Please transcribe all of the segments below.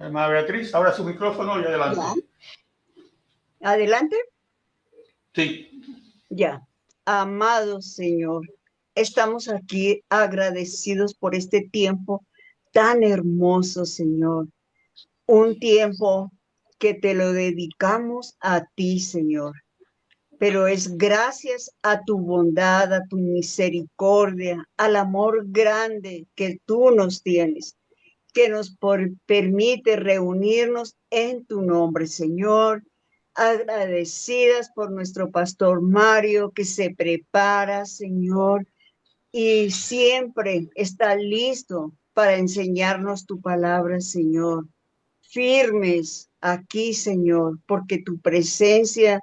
Hermana Beatriz, abra su micrófono y adelante. ¿Ya? ¿Adelante? Sí. Ya. Amado Señor, estamos aquí agradecidos por este tiempo tan hermoso, Señor. Un tiempo que te lo dedicamos a ti, Señor. Pero es gracias a tu bondad, a tu misericordia, al amor grande que tú nos tienes, que nos permite reunirnos en tu nombre, Señor. Agradecidas por nuestro pastor Mario, que se prepara, Señor, y siempre está listo para enseñarnos tu palabra, Señor. Firmes aquí, Señor, porque tu presencia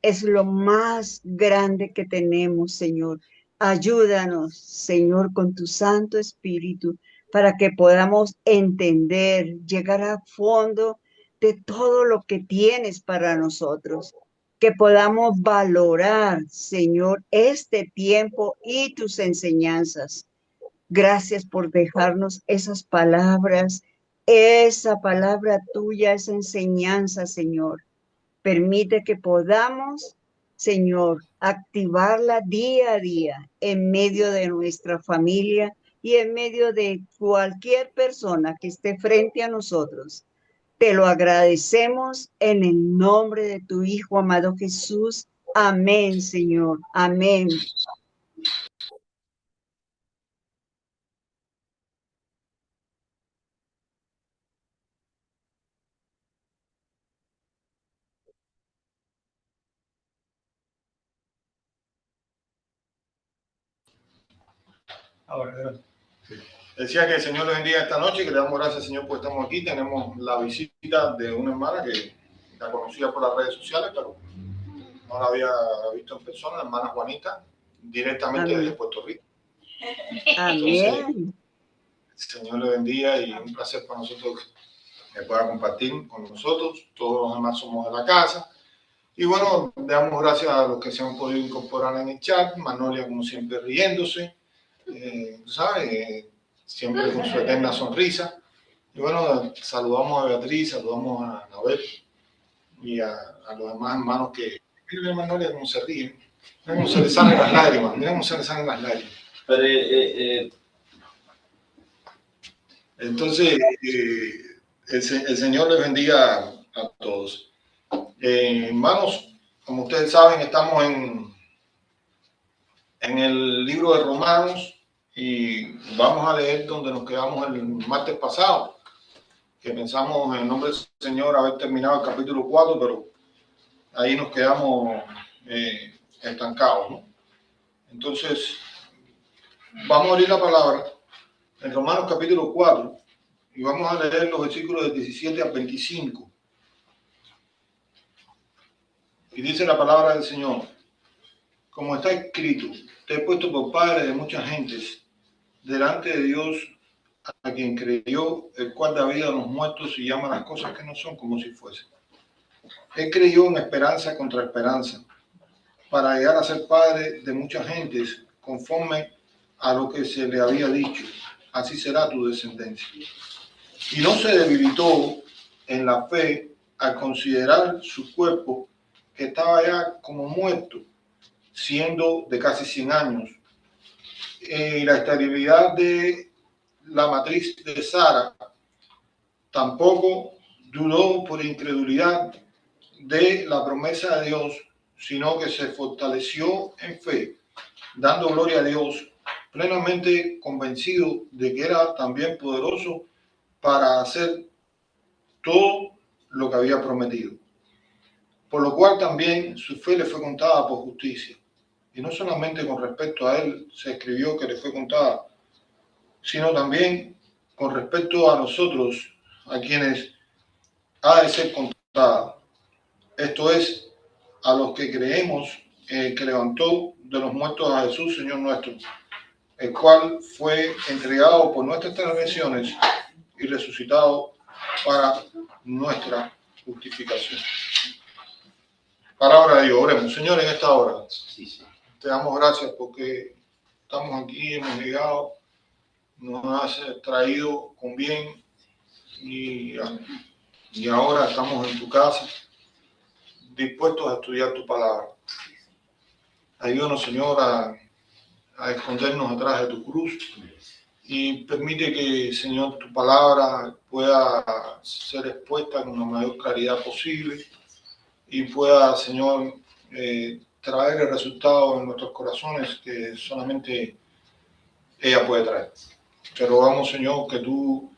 es lo más grande que tenemos, Señor. Ayúdanos, Señor, con tu Santo Espíritu, para que podamos entender, llegar a fondo de todo lo que tienes para nosotros, que podamos valorar, Señor, este tiempo y tus enseñanzas. Gracias por dejarnos esas palabras, esa palabra tuya, esa enseñanza, Señor. Permite que podamos, Señor, activarla día a día en medio de nuestra familia y en medio de cualquier persona que esté frente a nosotros. Te lo agradecemos en el nombre de tu Hijo amado Jesús. Amén, Señor. Amén. Ahora, sí. Decía que el Señor les bendiga esta noche, que le damos gracias al Señor porque estamos aquí. Tenemos la visita de una hermana que la conocía por las redes sociales, pero no la había visto en persona, la hermana Juanita, directamente Amén. desde Puerto Rico. Amén. Entonces, el Señor le bendiga y un placer para nosotros que pueda compartir con nosotros. Todos los demás somos de la casa. Y bueno, le damos gracias a los que se han podido incorporar en el chat. Manolia, como siempre, riéndose. ¿Sabes? Siempre con su eterna sonrisa. Y bueno, saludamos a Beatriz, saludamos a Anabel y a los demás hermanos que... Mira, Manolia, cómo se ríen. Mira cómo se le salen las lágrimas. Mira cómo se le salen las lágrimas. Pero, entonces, el Señor les bendiga a todos. Hermanos, como ustedes saben, estamos en el libro de Romanos y vamos a leer donde nos quedamos el martes pasado, que pensamos en el nombre del Señor haber terminado el capítulo 4, pero ahí nos quedamos estancados, ¿no? Entonces, vamos a abrir la palabra en Romanos capítulo 4 y vamos a leer los versículos del 17 al 25. Y dice la palabra del Señor: como está escrito, te he puesto por padre de muchas gentes, delante de Dios, a quien creyó, el cual da vida a los muertos y llama las cosas que no son como si fuesen. Él creyó en esperanza contra esperanza, para llegar a ser padre de muchas gentes, conforme a lo que se le había dicho: así será tu descendencia. Y no se debilitó en la fe al considerar su cuerpo, que estaba ya como muerto, siendo de casi 100 años, y la esterilidad de la matriz de Sara. Tampoco dudó por incredulidad de la promesa de Dios, sino que se fortaleció en fe, dando gloria a Dios, plenamente convencido de que era también poderoso para hacer todo lo que había prometido. Por lo cual también su fe le fue contada por justicia. Y no solamente con respecto a él se escribió que le fue contada, sino también con respecto a nosotros, a quienes ha de ser contada. Esto es, a los que creemos que levantó de los muertos a Jesús, Señor nuestro, el cual fue entregado por nuestras transgresiones y resucitado para nuestra justificación. Palabra de Dios, oremos. Señor, en esta hora te damos gracias porque estamos aquí, hemos llegado, nos has traído con bien y, y ahora estamos en tu casa, dispuestos a estudiar tu palabra. Ayúdanos, Señor, a escondernos atrás de tu cruz y permite que, Señor, tu palabra pueda ser expuesta con la mayor claridad posible y pueda, Señor, traer el resultado en nuestros corazones que solamente ella puede traer. Te rogamos, Señor, que tú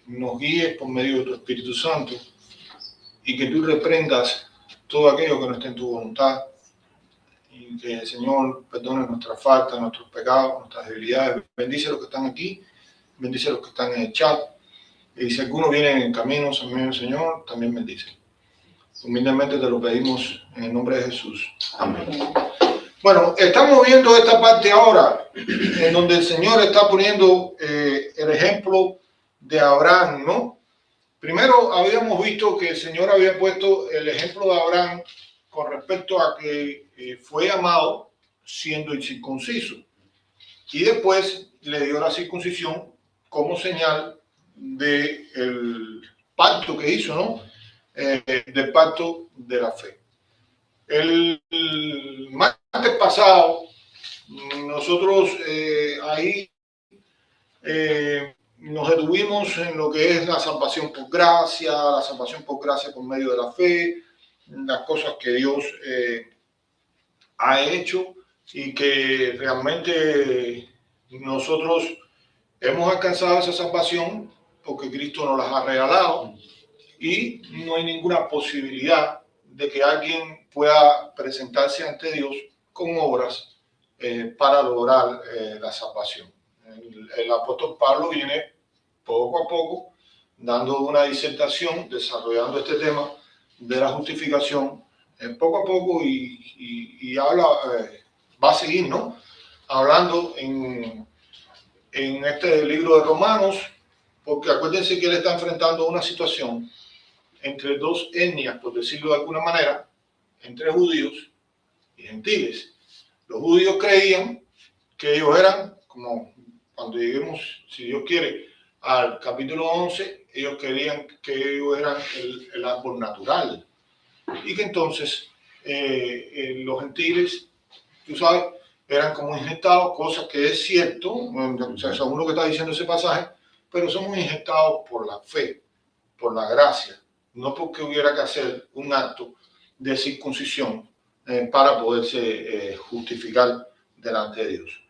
nos guíes por medio de tu Espíritu Santo y que tú reprendas todo aquello que no esté en tu voluntad y que el Señor perdone nuestras faltas, nuestros pecados, nuestras debilidades. Bendice a los que están aquí, bendice a los que están en el chat. Y si alguno viene en camino, Señor, también bendice. Humildemente te lo pedimos en el nombre de Jesús. Amén. Bueno, estamos viendo esta parte ahora, en donde el Señor está poniendo el ejemplo de Abraham, ¿no? Primero habíamos visto que el Señor había puesto el ejemplo de Abraham con respecto a que fue amado siendo incircunciso. Y después le dio la circuncisión como señal del pacto que hizo, ¿no? Del pacto de la fe. El martes pasado, nosotros ahí nos detuvimos en lo que es la salvación por gracia por medio de la fe, las cosas que Dios ha hecho y que realmente nosotros hemos alcanzado esa salvación porque Cristo nos las ha regalado y no hay ninguna posibilidad de que alguien pueda presentarse ante Dios con obras para lograr la salvación. El apóstol Pablo viene poco a poco dando una disertación, desarrollando este tema de la justificación poco a poco y habla, va a seguir, ¿no? Hablando en este libro de Romanos, porque acuérdense que él está enfrentando una situación entre dos etnias, por decirlo de alguna manera, entre judíos y gentiles. Los judíos creían que ellos eran, como cuando lleguemos, si Dios quiere, al capítulo 11, ellos creían que ellos eran el árbol natural y que entonces los gentiles, tú sabes, eran como injectados, cosa que es cierto, o sea, según lo que está diciendo ese pasaje, pero somos injectados por la fe, por la gracia, no porque hubiera que hacer un acto de circuncisión para poderse justificar delante de Dios.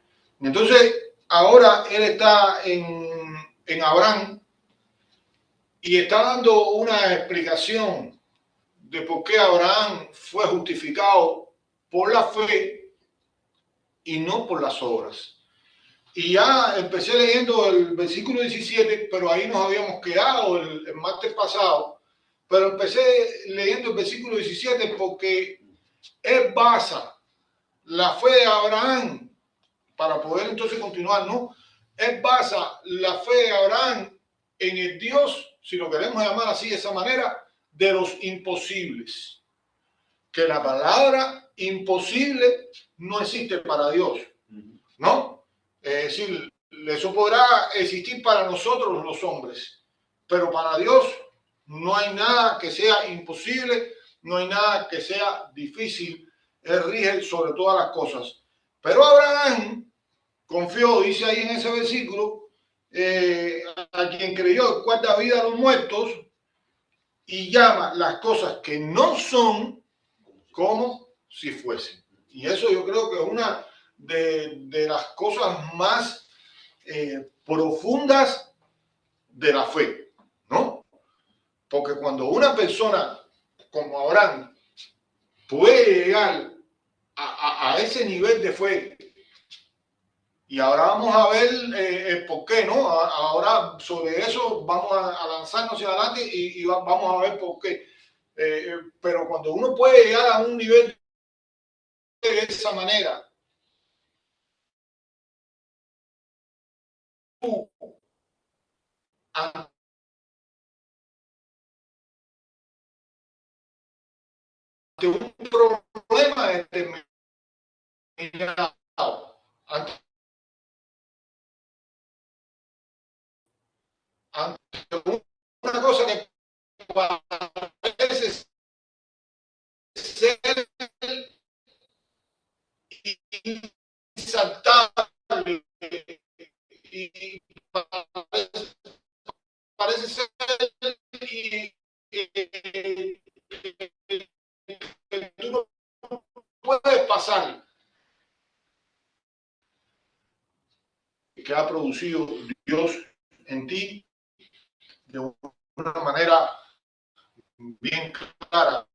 Entonces, ahora él está en Abraham y está dando una explicación de por qué Abraham fue justificado por la fe y no por las obras. Y ya empecé leyendo el versículo 17, pero ahí nos habíamos quedado el martes pasado. Pero empecé leyendo el versículo 17 porque él basa la fe de Abraham para poder entonces continuar, ¿no? Él basa la fe de Abraham en el Dios, si lo queremos llamar así de esa manera, de los imposibles. Que la palabra imposible no existe para Dios, ¿no? Es decir, eso podrá existir para nosotros los hombres, pero para Dios no hay nada que sea imposible, no hay nada que sea difícil. Él rige sobre todas las cosas. Pero Abraham confió, dice ahí en ese versículo, a quien creyó, el cual da vida a los muertos y llama las cosas que no son como si fuesen. Y eso yo creo que es una de las cosas más profundas de la fe, ¿no? Porque cuando una persona como Abraham puede llegar a ese nivel de fe, y ahora vamos a ver el por qué, ¿no? Ahora sobre eso vamos a lanzarnos hacia adelante y vamos a ver por qué. Pero cuando uno puede llegar a un nivel de esa manera, ante un problema determinado, ante ante una cosa que parece ser insaltable y parece ser que tú no puedes pasar, que ha producido Dios en ti de una manera bien clara.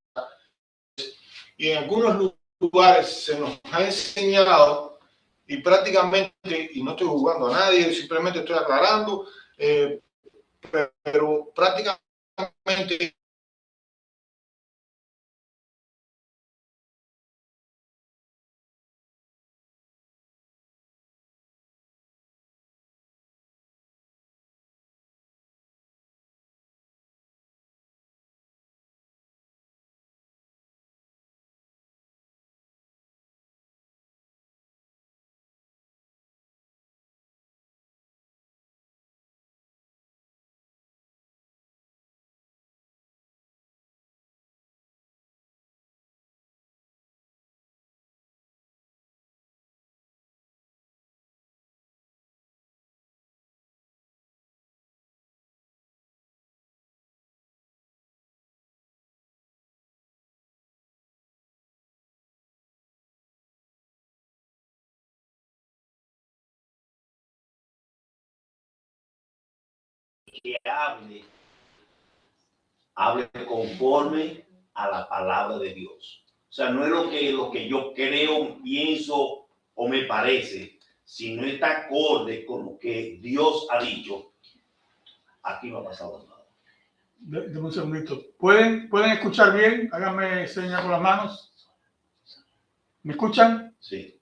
Y en algunos lugares se nos ha enseñado, y prácticamente, y no estoy jugando a nadie, simplemente estoy aclarando, pero prácticamente que hable conforme a la palabra de Dios. O sea, no es lo que yo creo, pienso o me parece, sino está acorde con lo que Dios ha dicho. Aquí no ha pasado nada. Deme un segundito. ¿Pueden escuchar bien? Háganme señas con las manos. ¿Me escuchan? Sí.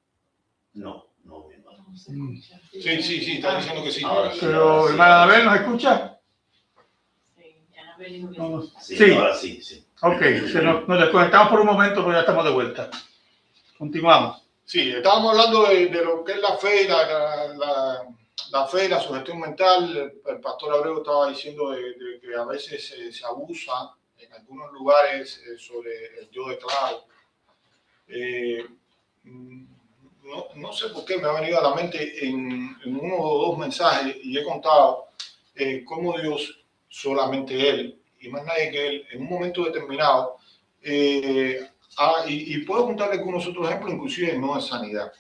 No, mi hermano. sí, está diciendo que sí. Ahora sí, Pero, ahora sí, hermana ahora Anabel, sí. ¿nos escucha? Sí, ahora sí, sí. Ok, nos desconectamos por un momento, pero ya estamos de vuelta. Continuamos. Sí, estábamos hablando de lo que es la fe, la fe, la sugestión mental. El pastor Abreu estaba diciendo de que a veces se abusa en algunos lugares sobre el yo declaro. No sé por qué me ha venido a la mente en uno o dos mensajes y he contado cómo Dios, solamente Él y más nadie que Él, en un momento determinado, y puedo contarle algunos otros ejemplos, inclusive no de sanidad.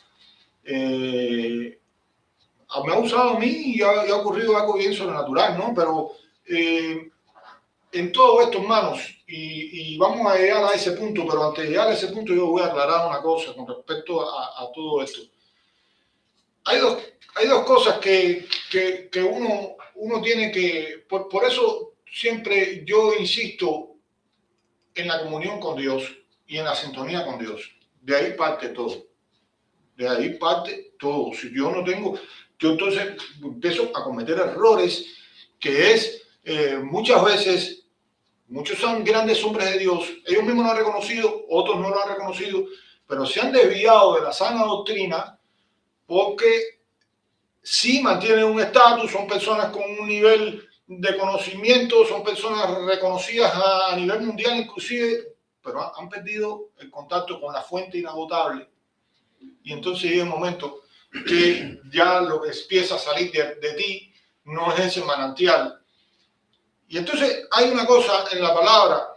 Me ha usado a mí y ha ocurrido algo bien sobrenatural, ¿no? Pero en todo esto, hermanos, y vamos a llegar a ese punto, pero antes de llegar a ese punto yo voy a aclarar una cosa con respecto a todo esto. Hay dos cosas que uno tiene que, por eso siempre yo insisto en la comunión con Dios y en la sintonía con Dios. De ahí parte todo. De ahí parte todo. Si yo no tengo, yo entonces empiezo a cometer errores que es muchas veces, muchos son grandes hombres de Dios, ellos mismos lo han reconocido, otros no lo han reconocido, pero se han desviado de la sana doctrina porque sí mantienen un estatus, son personas con un nivel de conocimiento, son personas reconocidas a nivel mundial inclusive, pero han perdido el contacto con la fuente inagotable. Y entonces llega un momento que ya lo que empieza a salir de ti no es ese manantial. Y entonces hay una cosa en la palabra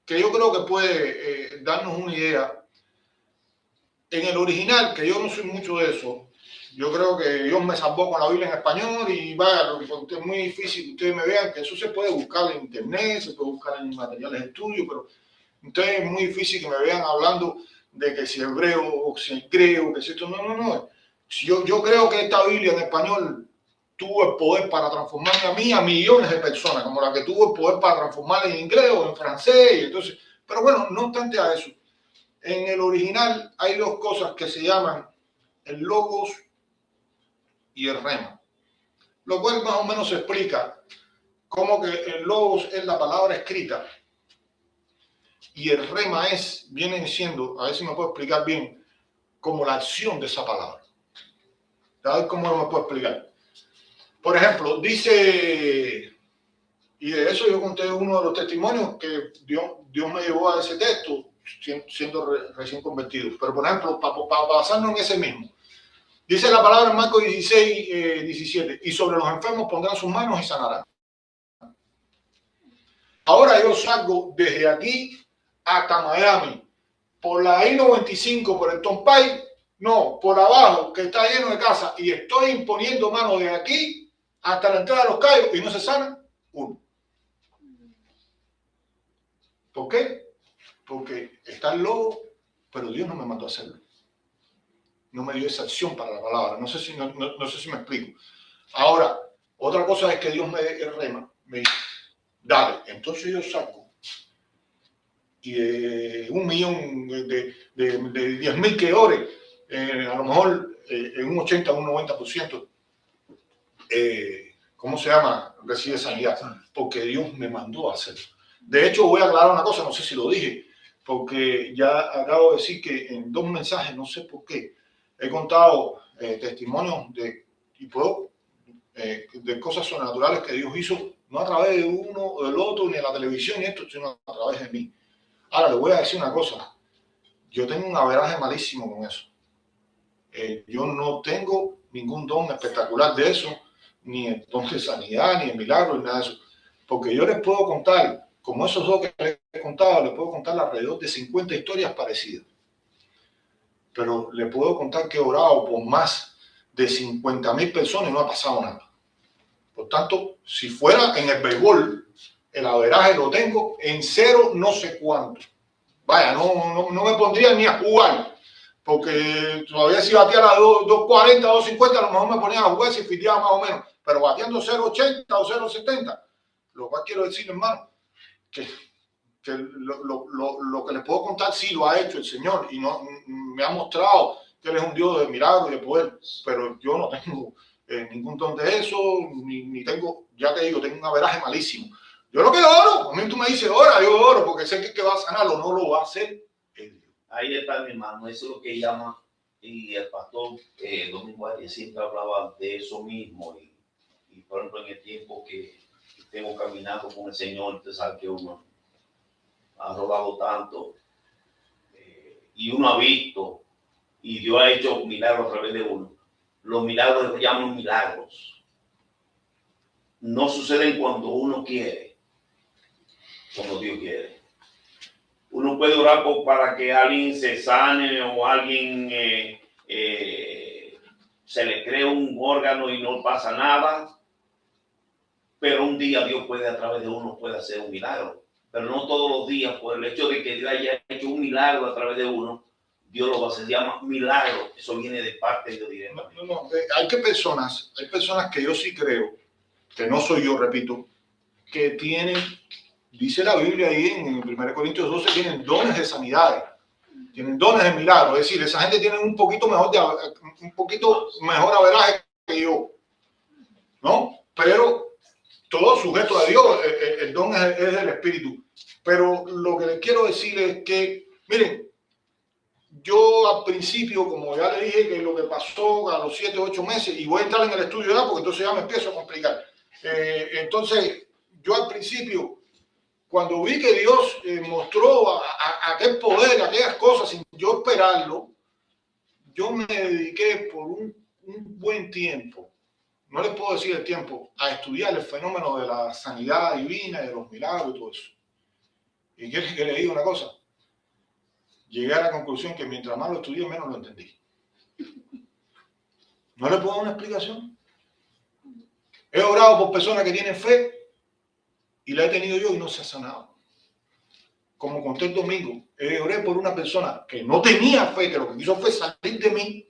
que yo creo que puede darnos una idea. En el original, que yo no soy mucho de eso, yo creo que Dios me salvó con la Biblia en español y vaya, lo que es muy difícil que ustedes me vean, que eso se puede buscar en internet, se puede buscar en materiales de estudio, pero entonces es muy difícil que me vean hablando de que si hebreo o si griego, que si esto, no. Yo creo que esta Biblia en español tuvo el poder para transformarme a mí, a millones de personas, como la que tuvo el poder para transformarla en inglés o en francés, y entonces, pero bueno, no obstante a eso. En el original hay dos cosas que se llaman el logos y el rema, lo cual más o menos se explica cómo que el logos es la palabra escrita y el rema vienen siendo, a ver si me puedo explicar bien, como la acción de esa palabra. A ver cómo me puedo explicar. Por ejemplo, dice, y de eso yo conté uno de los testimonios que Dios me llevó a ese texto siendo recién convertido. Pero por ejemplo, para basarnos en ese mismo, dice la palabra en Marcos 16, 17, y sobre los enfermos pondrán sus manos y sanarán. Ahora yo salgo desde aquí hasta Miami, por la I-95, por el Tompay, no, por abajo, que está lleno de casas, y estoy imponiendo manos de aquí hasta la entrada de Los Cayos y no se sana uno. ¿Por qué? Porque está el lobo, pero Dios no me mandó a hacerlo. No me dio esa acción para la palabra. No sé si me explico. Ahora, otra cosa es que Dios me rema, me dice, dale, entonces yo saco. Y de 1 millón, de 10.000 que ore, a lo mejor en un 80 o un 90%, ¿cómo se llama? Recibe sanidad. Porque Dios me mandó a hacerlo. De hecho, voy a aclarar una cosa, no sé si lo dije, porque ya acabo de decir que en 2 mensajes, no sé por qué, he contado testimonios de cosas sobrenaturales que Dios hizo, no a través de uno o del otro, ni de la televisión, ni esto, sino a través de mí. Ahora, le voy a decir una cosa. Yo tengo un averaje malísimo con eso. Yo no tengo ningún don espectacular de eso, ni el don de sanidad, ni el milagro, ni nada de eso. Porque yo les puedo contar, como esos dos que les he contado, les puedo contar alrededor de 50 historias parecidas. Pero les puedo contar que he orado por más de 50.000 personas y no ha pasado nada. Por tanto, si fuera en el béisbol, el averaje lo tengo en 0 no sé cuánto. Vaya, no me pondría ni a jugar, porque todavía si bateara a 2.40, 2.50, a lo mejor me ponía a jugar si fiteaba más o menos. Pero bateando 0.80 o 0.70, lo cual quiero decir, hermano, que lo que les puedo contar sí lo ha hecho el Señor y no me ha mostrado que Él es un Dios de milagros y de poder, pero yo no tengo ningún don de eso, ni tengo, ya te digo, tengo un averaje malísimo. Yo lo que oro, a mí tú me dices ora, yo oro porque sé que va a sanarlo, no lo va a hacer. Ahí está mi hermano, eso es lo que llama, y el pastor Domingo Arias siempre hablaba de eso mismo, y por ejemplo en el tiempo que tengo caminando con el Señor, usted sabe que uno ha rodado tanto, y uno ha visto, y Dios ha hecho milagros a través de uno. Los milagros se llaman milagros. No suceden cuando uno quiere, cuando Dios quiere. Uno puede orar para que alguien se sane o alguien se le cree un órgano y no pasa nada, pero un día Dios puede a través de uno puede hacer un milagro, pero no todos los días. Por el hecho de que Dios haya hecho un milagro a través de uno, Dios lo va a hacer. Se llama milagro. Eso viene de parte de Dios directamente. No. Hay personas que yo sí creo, que no soy yo, repito, que tienen, dice la Biblia ahí en 1 Corintios 12, tienen dones de sanidades, tienen dones de milagros. Es decir, esa gente tiene un poquito mejor averaje que yo, ¿no? Pero todo sujeto a Dios, el don es del Espíritu. Pero lo que les quiero decir es que, miren, yo al principio, como ya le dije, que lo que pasó a los 7 o 8 meses, y voy a entrar en el estudio ya, porque entonces ya me empiezo a complicar. Entonces, yo al principio, cuando vi que Dios mostró aquel poder, aquellas cosas, sin yo esperarlo, yo me dediqué por un buen tiempo, no les puedo decir el tiempo, a estudiar el fenómeno de la sanidad divina, de los milagros y todo eso. Y quiero que le diga una cosa. Llegué a la conclusión que mientras más lo estudié, menos lo entendí. ¿No le puedo dar una explicación? He orado por personas que tienen fe y la he tenido yo y no se ha sanado. Como conté el domingo, oré por una persona que no tenía fe, que lo que quiso fue salir de mí,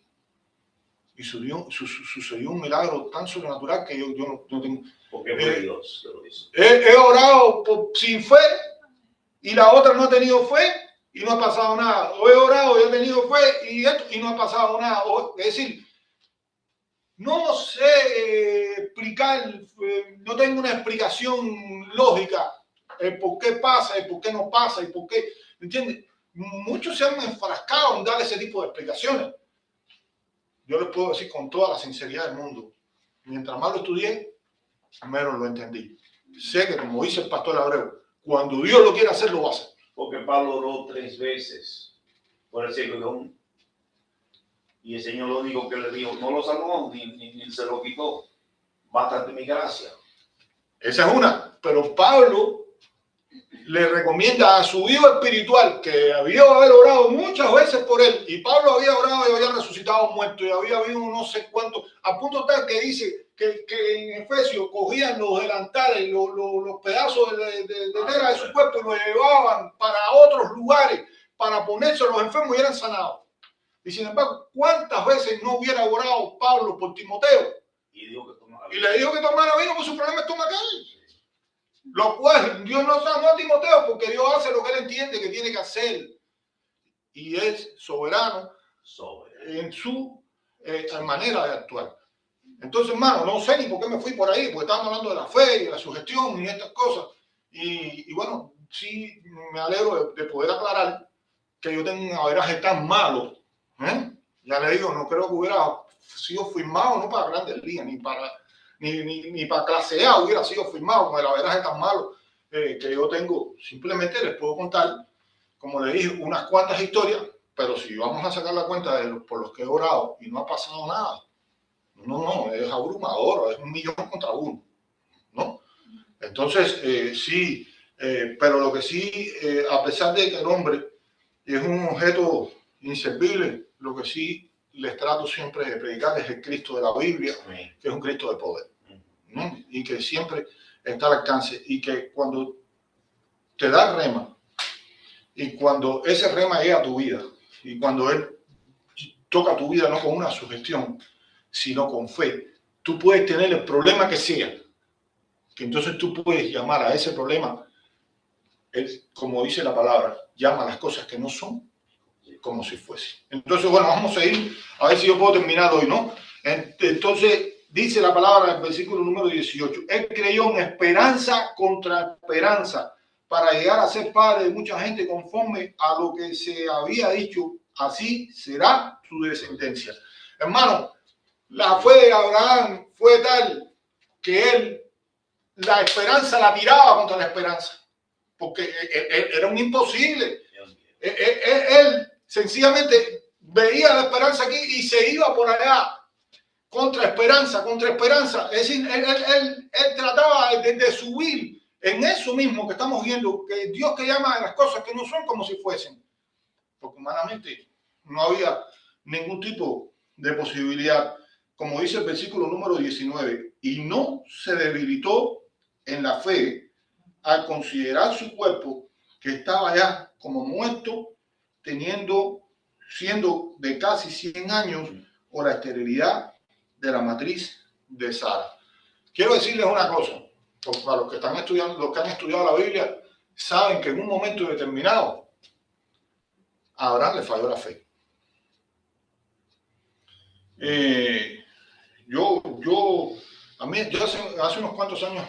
y sucedió un milagro tan sobrenatural que yo no tengo. Porque fue Dios que lo hizo. He orado sin fe y la otra no ha tenido fe y no ha pasado nada. O he orado y he tenido fe y no ha pasado nada. Es decir, no sé explicar, no tengo una explicación lógica por qué pasa y por qué no pasa y por qué, ¿entiendes? Muchos se han enfrascado en dar ese tipo de explicaciones. Yo les puedo decir con toda la sinceridad del mundo, mientras más lo estudié, Menos lo entendí. Sé que, como dice el pastor Abreu, cuando Dios lo quiere hacer, lo va a hacer. Porque Pablo oró 3 veces por el ciego y el Señor lo único que le dijo, no lo sanó ni se lo quitó. Bástate mi gracia. Esa es una. Pero Pablo le recomienda a su hijo espiritual, que había haber orado muchas veces por él, y Pablo había orado y había resucitado muerto, y había habido no sé cuánto, a punto tal que dice que en Efesios cogían los delantales, los pedazos de tela de su cuerpo y los llevaban para otros lugares para ponerse a los enfermos y eran sanados. Y sin embargo, ¿cuántas veces no hubiera orado Pablo por Timoteo? Y le dijo que tomara vino por su problema estomacal. Lo cual Dios no sanó a Timoteo porque Dios hace lo que él entiende que tiene que hacer. Y es soberano en su manera de actuar. Entonces, hermano, no sé ni por qué me fui por ahí, porque estábamos hablando de la fe y de la sugestión y estas cosas. Y bueno, sí me alegro de poder aclarar que yo tengo un averaje tan malo. Ya le digo, no creo que hubiera sido firmado, no para Grandes Ligas, ni para clase A hubiera sido firmado con el averaje tan malo que yo tengo. Simplemente les puedo contar, como le dije, unas cuantas historias, pero si vamos a sacar la cuenta por los que he orado y no ha pasado nada, no, es abrumador, es 1.000.000 contra 1, ¿no? Entonces, sí, pero lo que sí, a pesar de que el hombre es un objeto inservible, lo que sí les trato siempre de predicar es el Cristo de la Biblia, que es un Cristo de poder, ¿no? Y que siempre está al alcance, y que cuando te da rema, y cuando ese rema llega a tu vida, y cuando él toca tu vida no con una sugestión, sino con fe, tú puedes tener el problema que sea, que entonces tú puedes llamar a ese problema, como dice la palabra, llama a las cosas que no son como si fuese. Entonces, bueno, vamos a ir a ver si yo puedo terminar hoy, ¿no? Entonces, dice la palabra en el versículo número 18, él creyó en esperanza contra esperanza para llegar a ser padre de mucha gente conforme a lo que se había dicho, así será su descendencia. Hermano, la fe de Abraham fue tal que él la esperanza la tiraba contra la esperanza, porque era un imposible. Él sencillamente veía la esperanza aquí y se iba por allá, contra esperanza. Es decir, él trataba de subir en eso mismo que estamos viendo, que Dios que llama a las cosas que no son como si fuesen, porque humanamente no había ningún tipo de posibilidad. Como dice el versículo número 19, y no se debilitó en la fe al considerar su cuerpo que estaba ya como muerto, siendo de casi 100 años, o la esterilidad de la matriz de Sara. Quiero decirles una cosa, para los que están estudiando, los que han estudiado la Biblia, saben que en un momento determinado a Abraham le falló la fe. A mí hace unos cuantos años,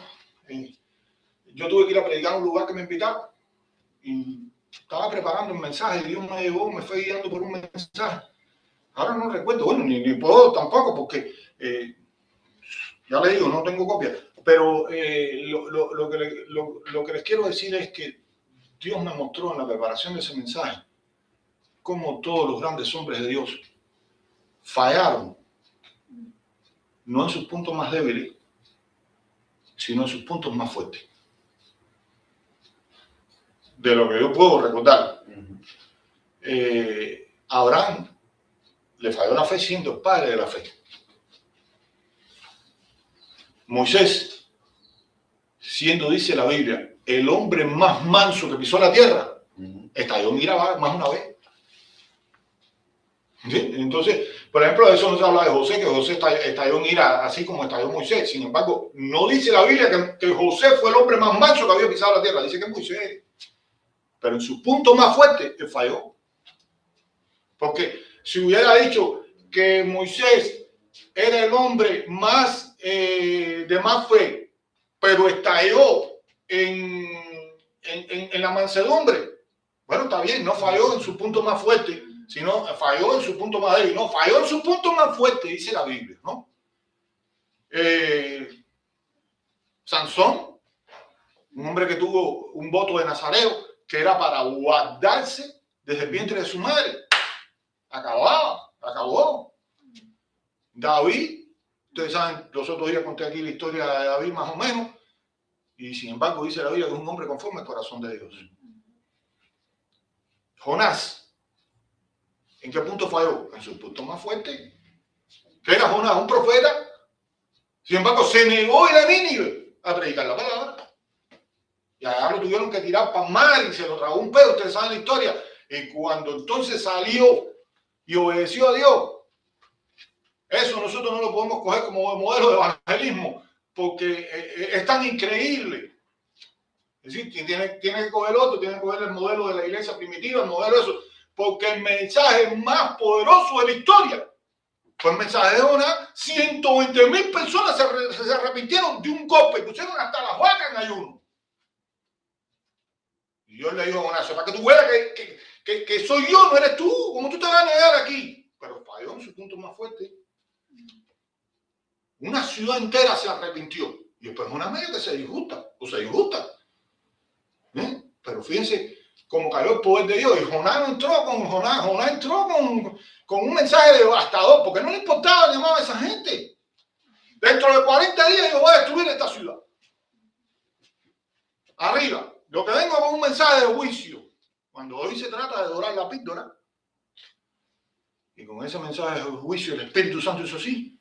yo tuve que ir a predicar a un lugar que me invitaron y estaba preparando un mensaje y Dios me llevó, me fue guiando por un mensaje. Ahora no recuerdo, bueno, ni puedo tampoco porque ya le digo, no tengo copia, pero lo que les quiero decir es que Dios me mostró en la preparación de ese mensaje cómo todos los grandes hombres de Dios fallaron, no en sus puntos más débiles, sino en sus puntos más fuertes. De lo que yo puedo recordar, Abraham le falló la fe siendo el padre de la fe. Moisés, siendo, dice la Biblia, el hombre más manso que pisó la tierra, estalló en ira más una vez. ¿Sí? Entonces, por ejemplo, de eso no se habla de José, que José estalló en ira así como estalló Moisés. Sin embargo, no dice la Biblia que José fue el hombre más manso que había pisado la tierra, dice que Moisés. Pero en su punto más fuerte, él falló. Porque si hubiera dicho que Moisés era el hombre más de más fe, pero estalló en la mansedumbre, bueno, está bien, no falló en su punto más fuerte, sino falló en su punto más débil. No, falló en su punto más fuerte, dice la Biblia, ¿no? Sansón, un hombre que tuvo un voto de nazareo, que era para guardarse desde el vientre de su madre. Acabó. David, ustedes saben, los otros días conté aquí la historia de David más o menos, y sin embargo dice la Biblia que es un hombre conforme al corazón de Dios. Jonás, ¿en qué punto falló? En su punto más fuerte. ¿Qué era Jonás? Un profeta. Sin embargo, se negó a ir a Nínive a predicar la palabra. Y allá lo tuvieron que tirar para el mar y se lo tragó un pedo. Ustedes saben la historia. Y cuando entonces salió y obedeció a Dios, eso nosotros no lo podemos coger como modelo de evangelismo, porque es tan increíble. Es decir, tiene que coger otro, tiene que coger el modelo de la iglesia primitiva, el modelo de eso, porque el mensaje más poderoso de la historia fue el mensaje de Jonás. 120,000 personas se arrepintieron de un golpe, pusieron hasta las vacas en ayuno. Y Dios le dijo a Jonás, para que tú veas que soy yo, no eres tú, ¿cómo tú te vas a negar aquí? Pero falló en su punto más fuerte. Una ciudad entera se arrepintió. Y después Jonás medio que se disgusta. Pero fíjense cómo cayó el poder de Dios. Y Jonás entró con un mensaje devastador, porque no le importaba llamar a esa gente. Dentro de 40 días yo voy a destruir esta ciudad. Arriba, lo que vengo con un mensaje de juicio. Cuando hoy se trata de dorar la píldora, y con ese mensaje de juicio el Espíritu Santo hizo así.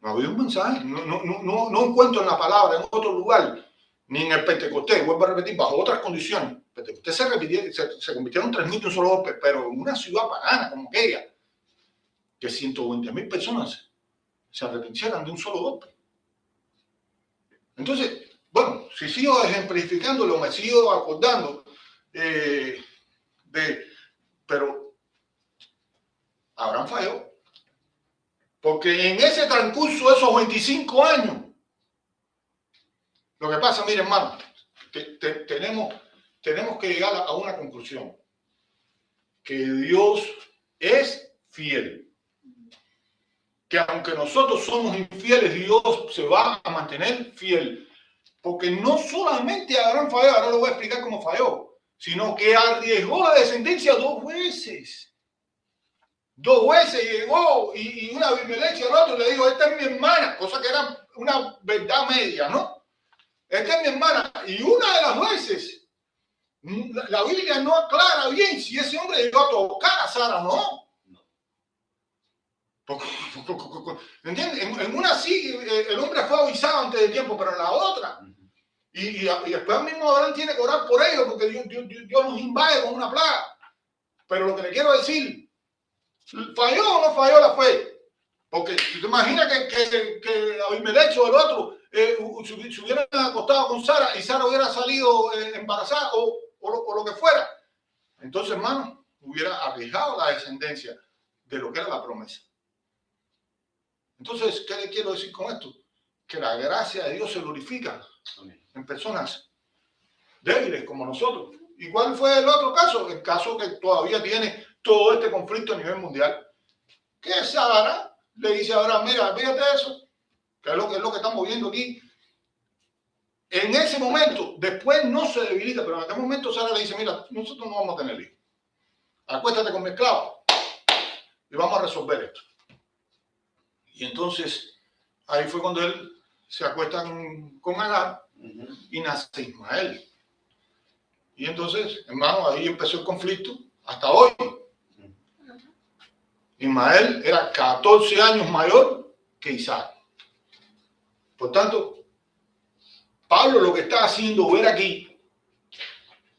No había un mensaje, no encuentro en la palabra, en otro lugar, ni en el Pentecostés, vuelvo a repetir, bajo otras condiciones. Pentecostés se convirtieron en 3,000 de un solo golpe, pero en una ciudad pagana como aquella, que 120,000 personas se arrepintieran de un solo golpe. Entonces, bueno, si sigo ejemplificándolo, me sigo acordando pero Abraham falló. Porque en ese transcurso de esos 25 años, lo que pasa, miren, hermano, tenemos que llegar a una conclusión. Que Dios es fiel. Que aunque nosotros somos infieles, Dios se va a mantener fiel. Porque no solamente Abraham falló, ahora lo voy a explicar cómo falló, sino que arriesgó la descendencia 2 veces. 2 veces llegó y una Abimelech al otro le dijo, esta es mi hermana, cosa que era una verdad media, ¿no? Esta es mi hermana. Y una de las veces, la Biblia no aclara bien si ese hombre llegó a tocar a Sara o no. ¿Entiendes? En una sí, el hombre fue avisado antes de tiempo, pero en la otra. Y después mismo Abraham tiene que orar por ellos, porque Dios nos invade con una plaga. Pero lo que le quiero decir, ¿falló o no falló la fe? Porque si te imaginas que Abimelech o el otro se hubieran acostado con Sara y Sara hubiera salido embarazada o lo que fuera, entonces, hermano, hubiera arriesgado la descendencia de lo que era la promesa. Entonces, ¿qué le quiero decir con esto? Que la gracia de Dios se glorifica en personas débiles como nosotros. ¿Y cuál fue el otro caso? El caso que todavía tiene todo este conflicto a nivel mundial. Que Sara le dice a Abraham, mira, fíjate eso, que es lo que estamos viendo aquí. En ese momento, después no se debilita, pero en aquel momento Sara le dice, mira, nosotros no vamos a tener hijos. Acuéstate con mi esclavo y vamos a resolver esto. Y entonces, ahí fue cuando él se acuesta con Agar y nace Ismael. Y entonces, hermano, ahí empezó el conflicto hasta hoy. Ismael era 14 años mayor que Isaac. Por tanto, Pablo lo que está haciendo ver aquí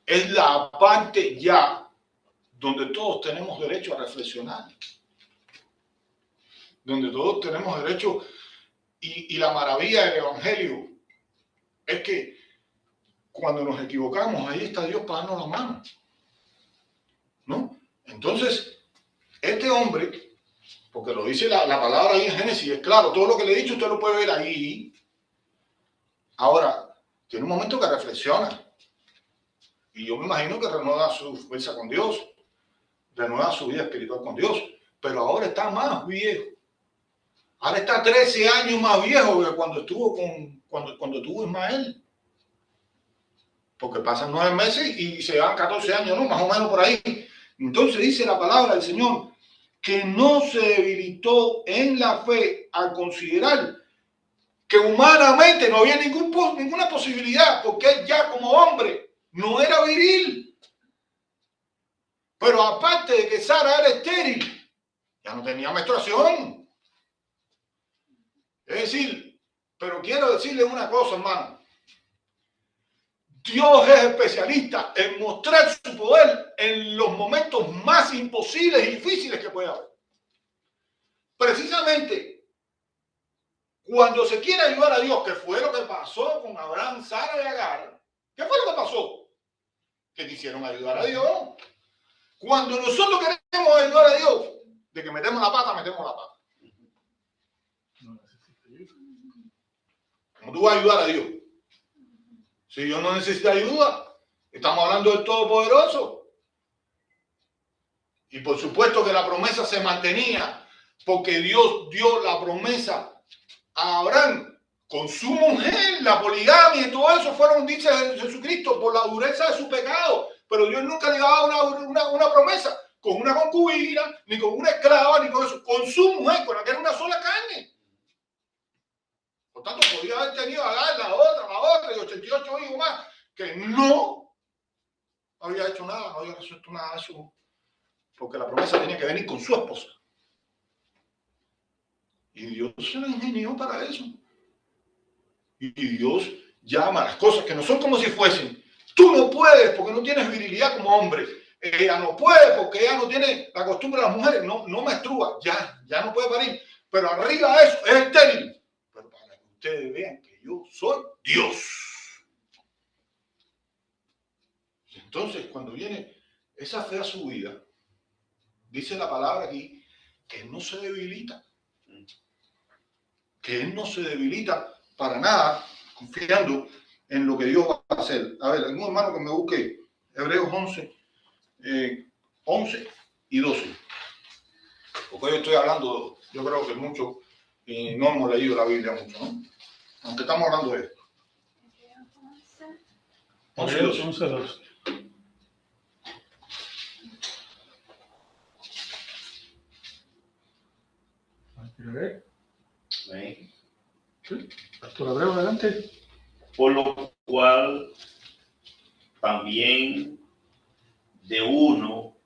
es la parte ya donde todos tenemos derecho a reflexionar. Donde todos tenemos derecho, y la maravilla del Evangelio es que cuando nos equivocamos, ahí está Dios para darnos la mano, ¿no? Entonces, este hombre, porque lo dice la palabra ahí en Génesis, es claro, todo lo que le he dicho usted lo puede ver ahí. Ahora, tiene un momento que reflexiona, y yo me imagino que renueva su fuerza con Dios, renueva su vida espiritual con Dios, pero ahora está más viejo. Ahora está 13 años más viejo que cuando estuvo cuando tuvo Ismael. Porque pasan 9 meses y se van 14 años, ¿no? Más o menos por ahí. Entonces dice la palabra del Señor que no se debilitó en la fe al considerar que humanamente no había ninguna posibilidad, porque él ya como hombre no era viril. Pero aparte de que Sara era estéril, ya no tenía menstruación. Es decir, pero quiero decirle una cosa, hermano. Dios es especialista en mostrar su poder en los momentos más imposibles y difíciles que puede haber. Precisamente cuando se quiere ayudar a Dios, que fue lo que pasó con Abraham, Sara y Agar, ¿qué fue lo que pasó? Que quisieron ayudar a Dios. Cuando nosotros queremos ayudar a Dios, de que metemos la pata, metemos la pata. ¿Cómo tú vas a ayudar a Dios? Si Dios no necesita ayuda, estamos hablando del Todopoderoso. Y por supuesto que la promesa se mantenía, porque Dios dio la promesa a Abraham con su mujer, la poligamia y todo eso fueron dichas de Jesucristo por la dureza de su pecado. Pero Dios nunca le daba una promesa con una concubina, ni con una esclava, ni con eso, con su mujer, con la que era una sola carne. Por tanto, podía haber tenido a Agar, la otra, y 88 hijos más, que no había hecho nada, no había resuelto nada de eso, porque la promesa tenía que venir con su esposa. Y Dios se la ingenió para eso. Y Dios llama las cosas que no son como si fuesen. Tú no puedes porque no tienes virilidad como hombre. Ella no puede porque ella no tiene la costumbre de las mujeres, no menstrua, ya no puede parir. Pero arriba de eso es estéril. Pero para que ustedes vean que yo soy Dios. Y entonces, cuando viene esa fe a su vida, dice la palabra aquí que no se debilita. Que él no se debilita para nada, confiando en lo que Dios va a hacer. A ver, algún hermano que me busque Hebreos 11 y 12. Porque hoy estoy hablando, yo creo que mucho, y no hemos leído la Biblia mucho, ¿no? Aunque estamos hablando de esto. 11 y 12. 11, 12. Sí. Pastor Abreu, adelante. Por lo cual también de uno,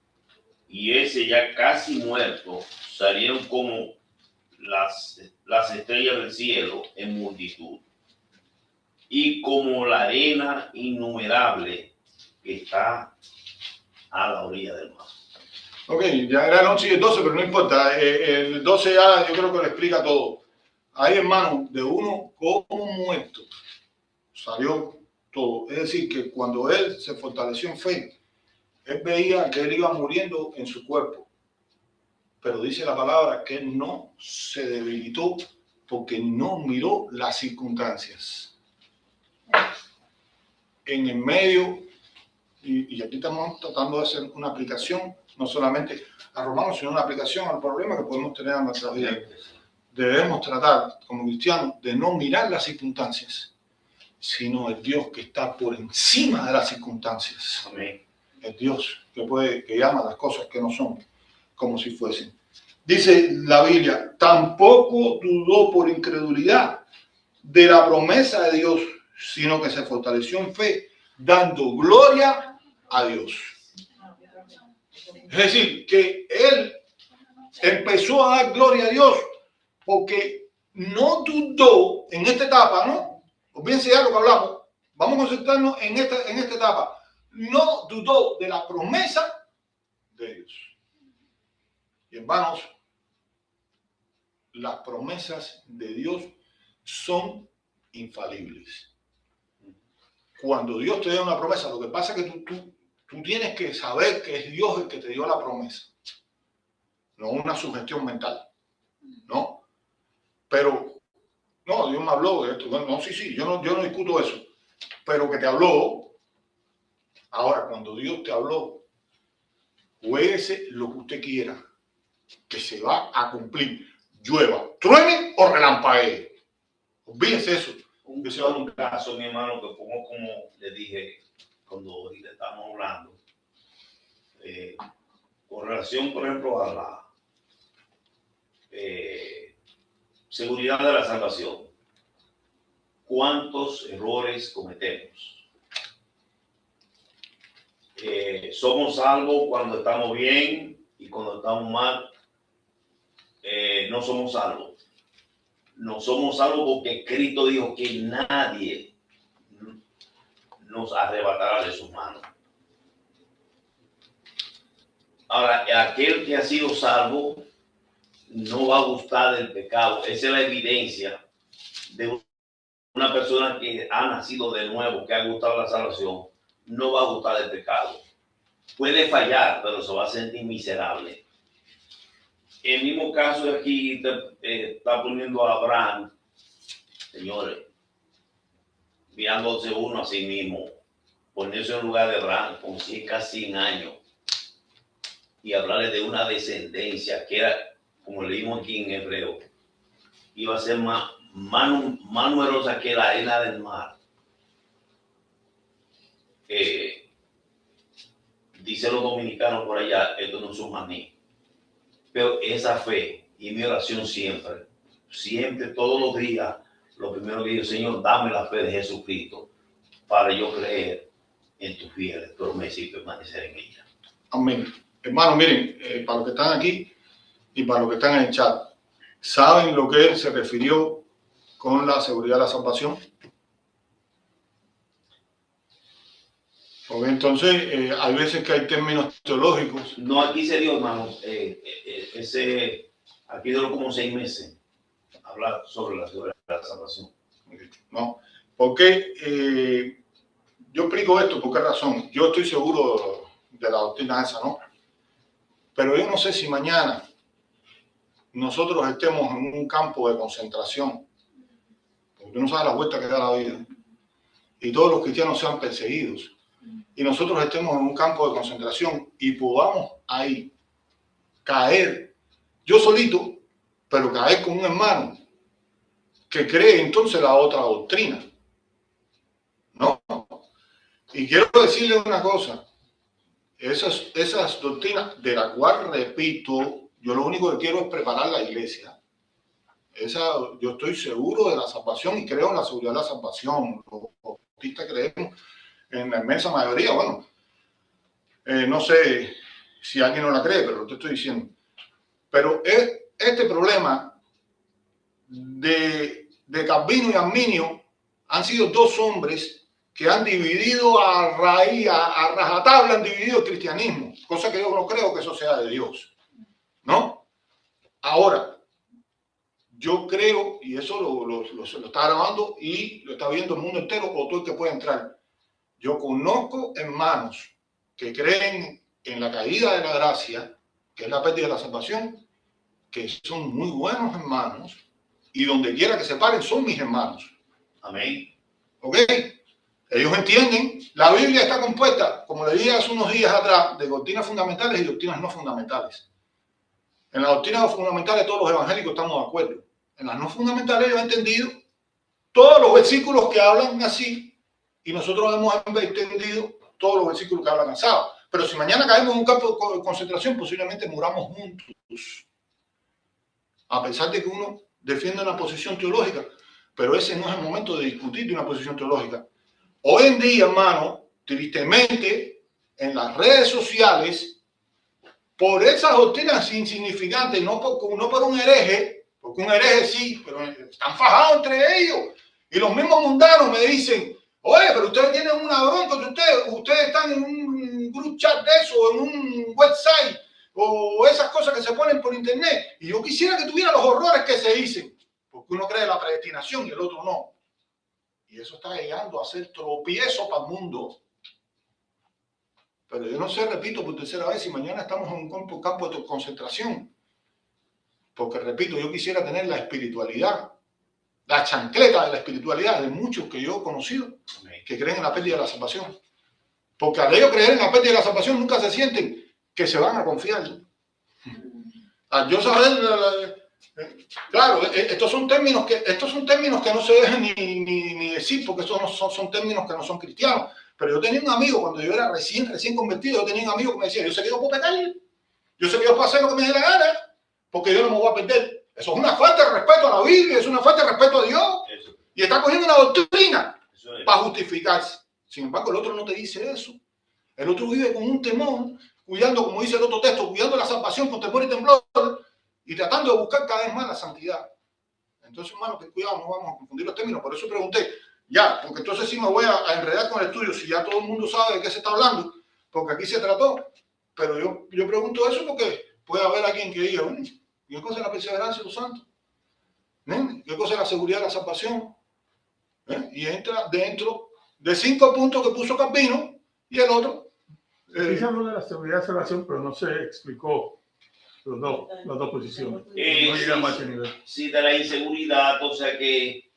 y ese ya casi muerto, salieron como las estrellas del cielo en multitud, y como la arena innumerable que está a la orilla del mar. Ok, ya era el 11 y el 12, pero no importa. El 12 ya yo creo que lo explica todo. Ahí, hermano, de uno como muerto salió todo. Es decir, que cuando él se fortaleció en fe, él veía que él iba muriendo en su cuerpo. Pero dice la palabra que él no se debilitó porque no miró las circunstancias. En el medio, y aquí estamos tratando de hacer una aplicación, no solamente a Romanos, sino una aplicación al problema que podemos tener en nuestra vida. Debemos tratar, como cristianos, de no mirar las circunstancias, sino el Dios que está por encima de las circunstancias. Amén. El Dios que llama las cosas que no son como si fuesen. Dice la Biblia, tampoco dudó por incredulidad de la promesa de Dios, sino que se fortaleció en fe, dando gloria a Dios. Es decir, que él empezó a dar gloria a Dios porque no dudó en esta etapa, ¿no? Olvídense ya lo que hablamos. Vamos a concentrarnos en esta etapa. No dudó de la promesa de Dios. Y hermanos, las promesas de Dios son infalibles. Cuando Dios te da una promesa, lo que pasa es que tú tienes que saber que es Dios el que te dio la promesa, no una sugestión mental, ¿no? Pero, no, Dios me habló de esto. No, sí, yo no discuto eso, pero que te habló. Ahora, cuando Dios te habló, juéguese lo que usted quiera, que se va a cumplir. llueva, truene o relampaguee. Olvídense eso. Un solo caso, mi hermano, que pongo como le dije cuando ahorita estamos hablando, con relación, por ejemplo, a la seguridad de la salvación. ¿Cuántos errores cometemos? Somos salvos cuando estamos bien y cuando estamos mal, no somos salvos. No somos salvos porque Cristo dijo que nadie nos arrebatará de sus manos. Ahora, aquel que ha sido salvo no va a gustar del pecado. Esa es la evidencia de una persona que ha nacido de nuevo, que ha gustado la salvación. No va a gustar del pecado. Puede fallar, pero se va a sentir miserable. El mismo caso de aquí está poniendo a Abraham, señores, mirándose uno a sí mismo, ponerse en lugar de Abraham con casi 100 años y hablarle de una descendencia que era, como leímos aquí en Hebreo, iba a ser más numerosa que la arena del mar. Dicen los dominicanos por allá, esto no es un maní. Pero esa fe y mi oración siempre, todos los días, lo primero que digo, Señor, dame la fe de Jesucristo para yo creer en tus fieles promesas y permanecer en ella. Amén. Hermanos, miren, para los que están aquí y para los que están en el chat, ¿saben lo que él se refirió con la seguridad de la salvación? Porque entonces hay veces que hay términos teológicos. No, aquí se dio, hermanos, aquí duró como 6 meses hablar sobre la seguridad de la salvación. No, porque yo explico esto, ¿por qué razón? Yo estoy seguro de la doctrina esa, ¿no? Pero yo no sé si mañana nosotros estemos en un campo de concentración, porque tú no sabes la vuelta que da la vida, y todos los cristianos sean perseguidos, y nosotros estemos en un campo de concentración y podamos ahí caer, yo solito, pero caer con un hermano que cree entonces la otra doctrina. No. Y quiero decirle una cosa, esas doctrinas de la cual, repito, yo lo único que quiero es preparar la iglesia. Yo estoy seguro de la salvación y creo en la seguridad de la salvación. Los bautistas creemos en la inmensa mayoría. Bueno, no sé si alguien no la cree, pero lo te estoy diciendo. Pero este problema de Calvino y Arminio han sido dos hombres que han dividido a rajatabla, han dividido el cristianismo, cosa que yo no creo que eso sea de Dios, ¿no? Ahora, yo creo, y eso lo está grabando y lo está viendo el mundo entero, o todo el que pueda entrar. Yo conozco hermanos que creen en la caída de la gracia, que es la pérdida de la salvación, que son muy buenos hermanos, y donde quiera que se paren son mis hermanos. Amén. ¿Ok? Ellos entienden, la Biblia está compuesta, como le dije hace unos días atrás, de doctrinas fundamentales y doctrinas no fundamentales. En las doctrinas fundamentales todos los evangélicos estamos de acuerdo. En las no fundamentales yo he entendido todos los versículos que hablan así, y nosotros hemos entendido todos los versículos que hablan asado. Pero si mañana caemos en un campo de concentración, posiblemente muramos juntos. A pesar de que uno defiende una posición teológica, pero ese no es el momento de discutir de una posición teológica. Hoy en día, hermano, tristemente, en las redes sociales, por esas doctrinas insignificantes, no por un hereje, porque un hereje sí, pero están fajados entre ellos. Y los mismos mundanos me dicen, oye, pero ustedes tienen una bronca, ustedes están en un group chat de eso, en un website, o esas cosas que se ponen por internet. Y yo quisiera que tuviera los horrores que se dicen, porque uno cree en la predestinación y el otro no. Y eso está llegando a ser tropiezo para el mundo. Pero yo no sé, repito por tercera vez, si mañana estamos en un campo de concentración. Porque, repito, yo quisiera tener la espiritualidad, la chancleta de la espiritualidad de muchos que yo he conocido que creen en la pérdida de la salvación. Porque al ellos creer en la pérdida de la salvación nunca se sienten que se van a confiar. Al yo saber Claro, estos son términos que no se dejan ni decir, porque estos no son términos que no son cristianos. Pero yo tenía un amigo, cuando yo era recién convertido, yo tenía un amigo que me decía, yo sé que yo puedo pecar, yo sé que yo puedo hacer lo que me dé la gana, porque yo no me voy a perder. Eso es una falta de respeto a la Biblia, es una falta de respeto a Dios. Y está cogiendo una doctrina para justificarse. Sin embargo, el otro no te dice eso. El otro vive con un temor, cuidando, como dice el otro texto, cuidando la salvación con temor y temblor, y tratando de buscar cada vez más la santidad. Entonces, hermano, que cuidado, no vamos a confundir los términos. Por eso pregunté, ya, porque entonces sí me voy a enredar con el estudio, si ya todo el mundo sabe de qué se está hablando, porque aquí se trató. Pero yo pregunto eso porque puede haber alguien que diga, ¿qué cosa es la perseverancia de los santos? ¿Qué cosa es la seguridad de la salvación? Y entra dentro de 5 puntos que puso Calvino y el otro. Sí se habló de la seguridad de salvación, pero no se explicó las dos posiciones. No llegamos a ese nivel. Sí, de la inseguridad, o sea que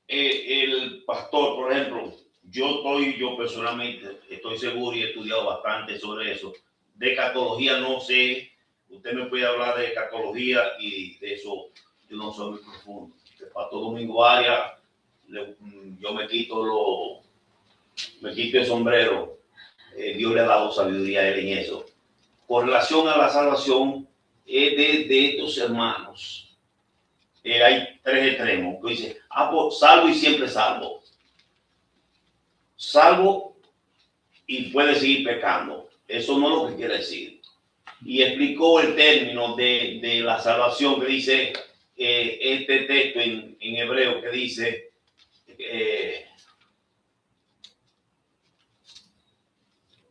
el pastor, por ejemplo, yo personalmente estoy seguro y he estudiado bastante sobre eso. De escatología no sé, usted me puede hablar de escatología y de eso yo no soy muy profundo. El pastor Domingo Arias, yo me quito el sombrero, Dios le ha dado sabiduría a él en eso. Con relación a la salvación de estos hermanos, hay 3 extremos que dice, pues, salvo y siempre salvo. Salvo y puede seguir pecando. Eso no es lo que quiere decir. Y explicó el término de la salvación que dice este texto en hebreo que dice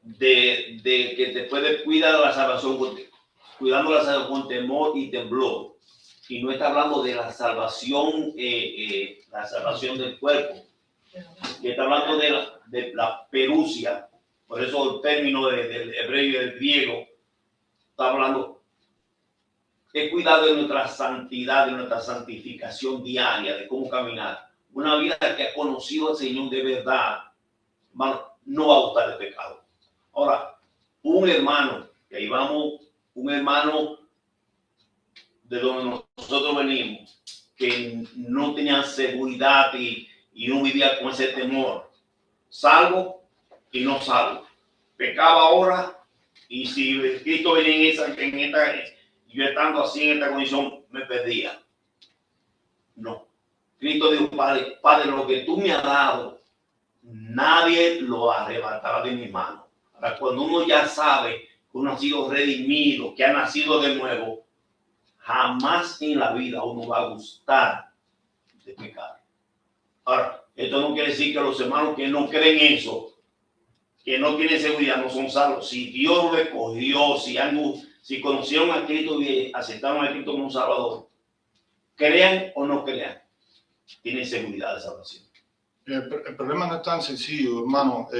de que te puede cuidar la salvación, cuidando la salvación con temor y temblor. Y no está hablando de la salvación del cuerpo, que está hablando de la perusia. Por eso el término del hebreo y del griego está hablando de cuidado de nuestra santidad, de nuestra santificación diaria, de cómo caminar. Una vida que ha conocido al Señor de verdad, no va a gustar el pecado. Ahora, un hermano, que ahí vamos, un hermano de donde nosotros venimos, que no tenía seguridad y no vivía con ese temor, salvo y no salvo. Pecaba ahora y si Cristo venía yo estando así en esta condición, me perdía. No. Cristo dijo, Padre, lo que tú me has dado, nadie lo arrebatará de mi mano. Ahora, cuando uno ya sabe que uno ha sido redimido, que ha nacido de nuevo, jamás en la vida uno va a gustar de pecar. Ahora, esto no quiere decir que los hermanos que no creen eso, que no tienen seguridad, no son salvos. Si Dios lo escogió, si conocieron a Cristo y aceptaron a Cristo como un Salvador, crean o no crean, tienen seguridad de salvación. El problema no es tan sencillo, hermano.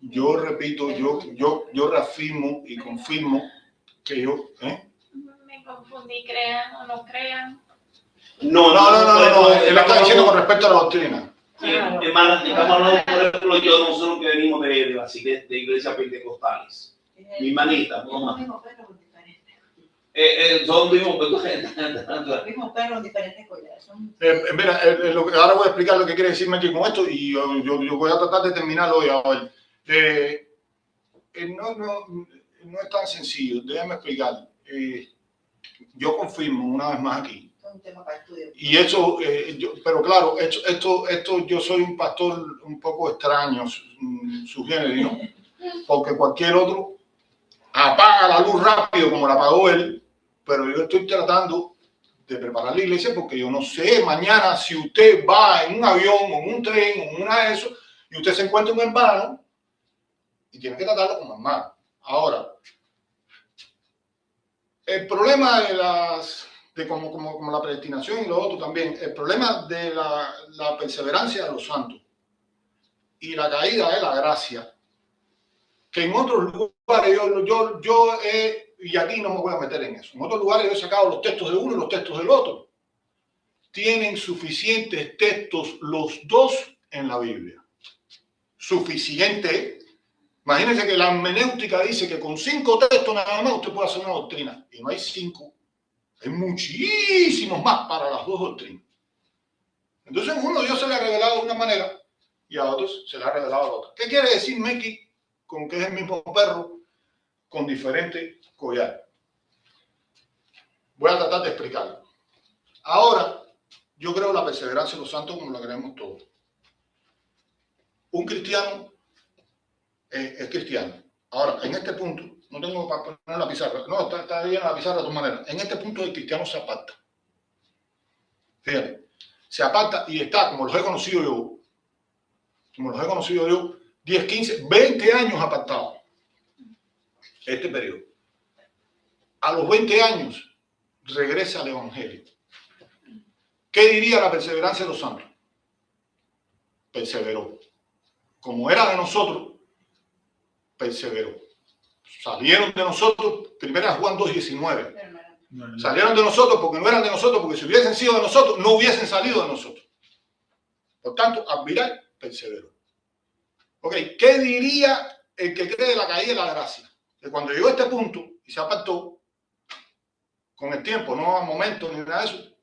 Yo repito, yo reafirmo y confirmo que yo... Me confundí, crean o no crean. No. Él está diciendo con respecto a la doctrina. Hermana, estamos hablando, por ejemplo, nosotros que venimos de iglesias pentecostales. Mi hermanita, mamá. Son mismos pero diferentes collares. Mira, ahora voy a explicar lo que quiere decirme aquí con esto y yo voy a tratar de terminarlo hoy. A ver. No es tan sencillo, déjame explicar. Yo confirmo una vez más aquí. Un tema para estudio. Y eso, pero claro, esto yo soy un pastor un poco extraño, su género, ¿no? Porque cualquier otro apaga la luz rápido como la apagó él, pero yo estoy tratando de preparar la iglesia porque yo no sé mañana si usted va en un avión o en un tren o en una de esos y usted se encuentra un hermano y tiene que tratarlo como hermano. Ahora, el problema de como la predestinación y lo otro también, el problema de la perseverancia de los santos y la caída de la gracia, que en otros lugares y aquí no me voy a meter en eso, en otros lugares yo he sacado los textos de uno y los textos del otro. Tienen suficientes textos los dos en la Biblia. Suficiente Imagínense que la hermenéutica dice que con 5 textos nada más usted puede hacer una doctrina. Y no hay 5, hay muchísimos más para las 2 doctrinas. Entonces a uno Dios se le ha revelado de una manera y a otros se le ha revelado de otra. ¿Qué quiere decir Meki con que es el mismo perro con diferentes collares? Voy a tratar de explicarlo. Ahora, yo creo la perseverancia de los santos como la creemos todos. Un cristiano es cristiano. Ahora, en este punto, no tengo para poner la pizarra. No, está bien la pizarra de todas maneras. En este punto el cristiano se aparta. Fíjate, se aparta y está, como los he conocido yo, 10, 15, 20 años apartado. Este periodo. A los 20 años regresa al Evangelio. ¿Qué diría la perseverancia de los santos? Perseveró. Como era de nosotros, perseveró. Salieron de nosotros, 1 Juan 2:19. Salieron de nosotros porque no eran de nosotros, porque si hubiesen sido de nosotros, no hubiesen salido de nosotros. Por tanto, admirar, perseveró. Ok, ¿qué diría el que cree de la caída de la gracia? Que cuando llegó a este punto y se apartó, con el tiempo, no a momento ni nada de eso,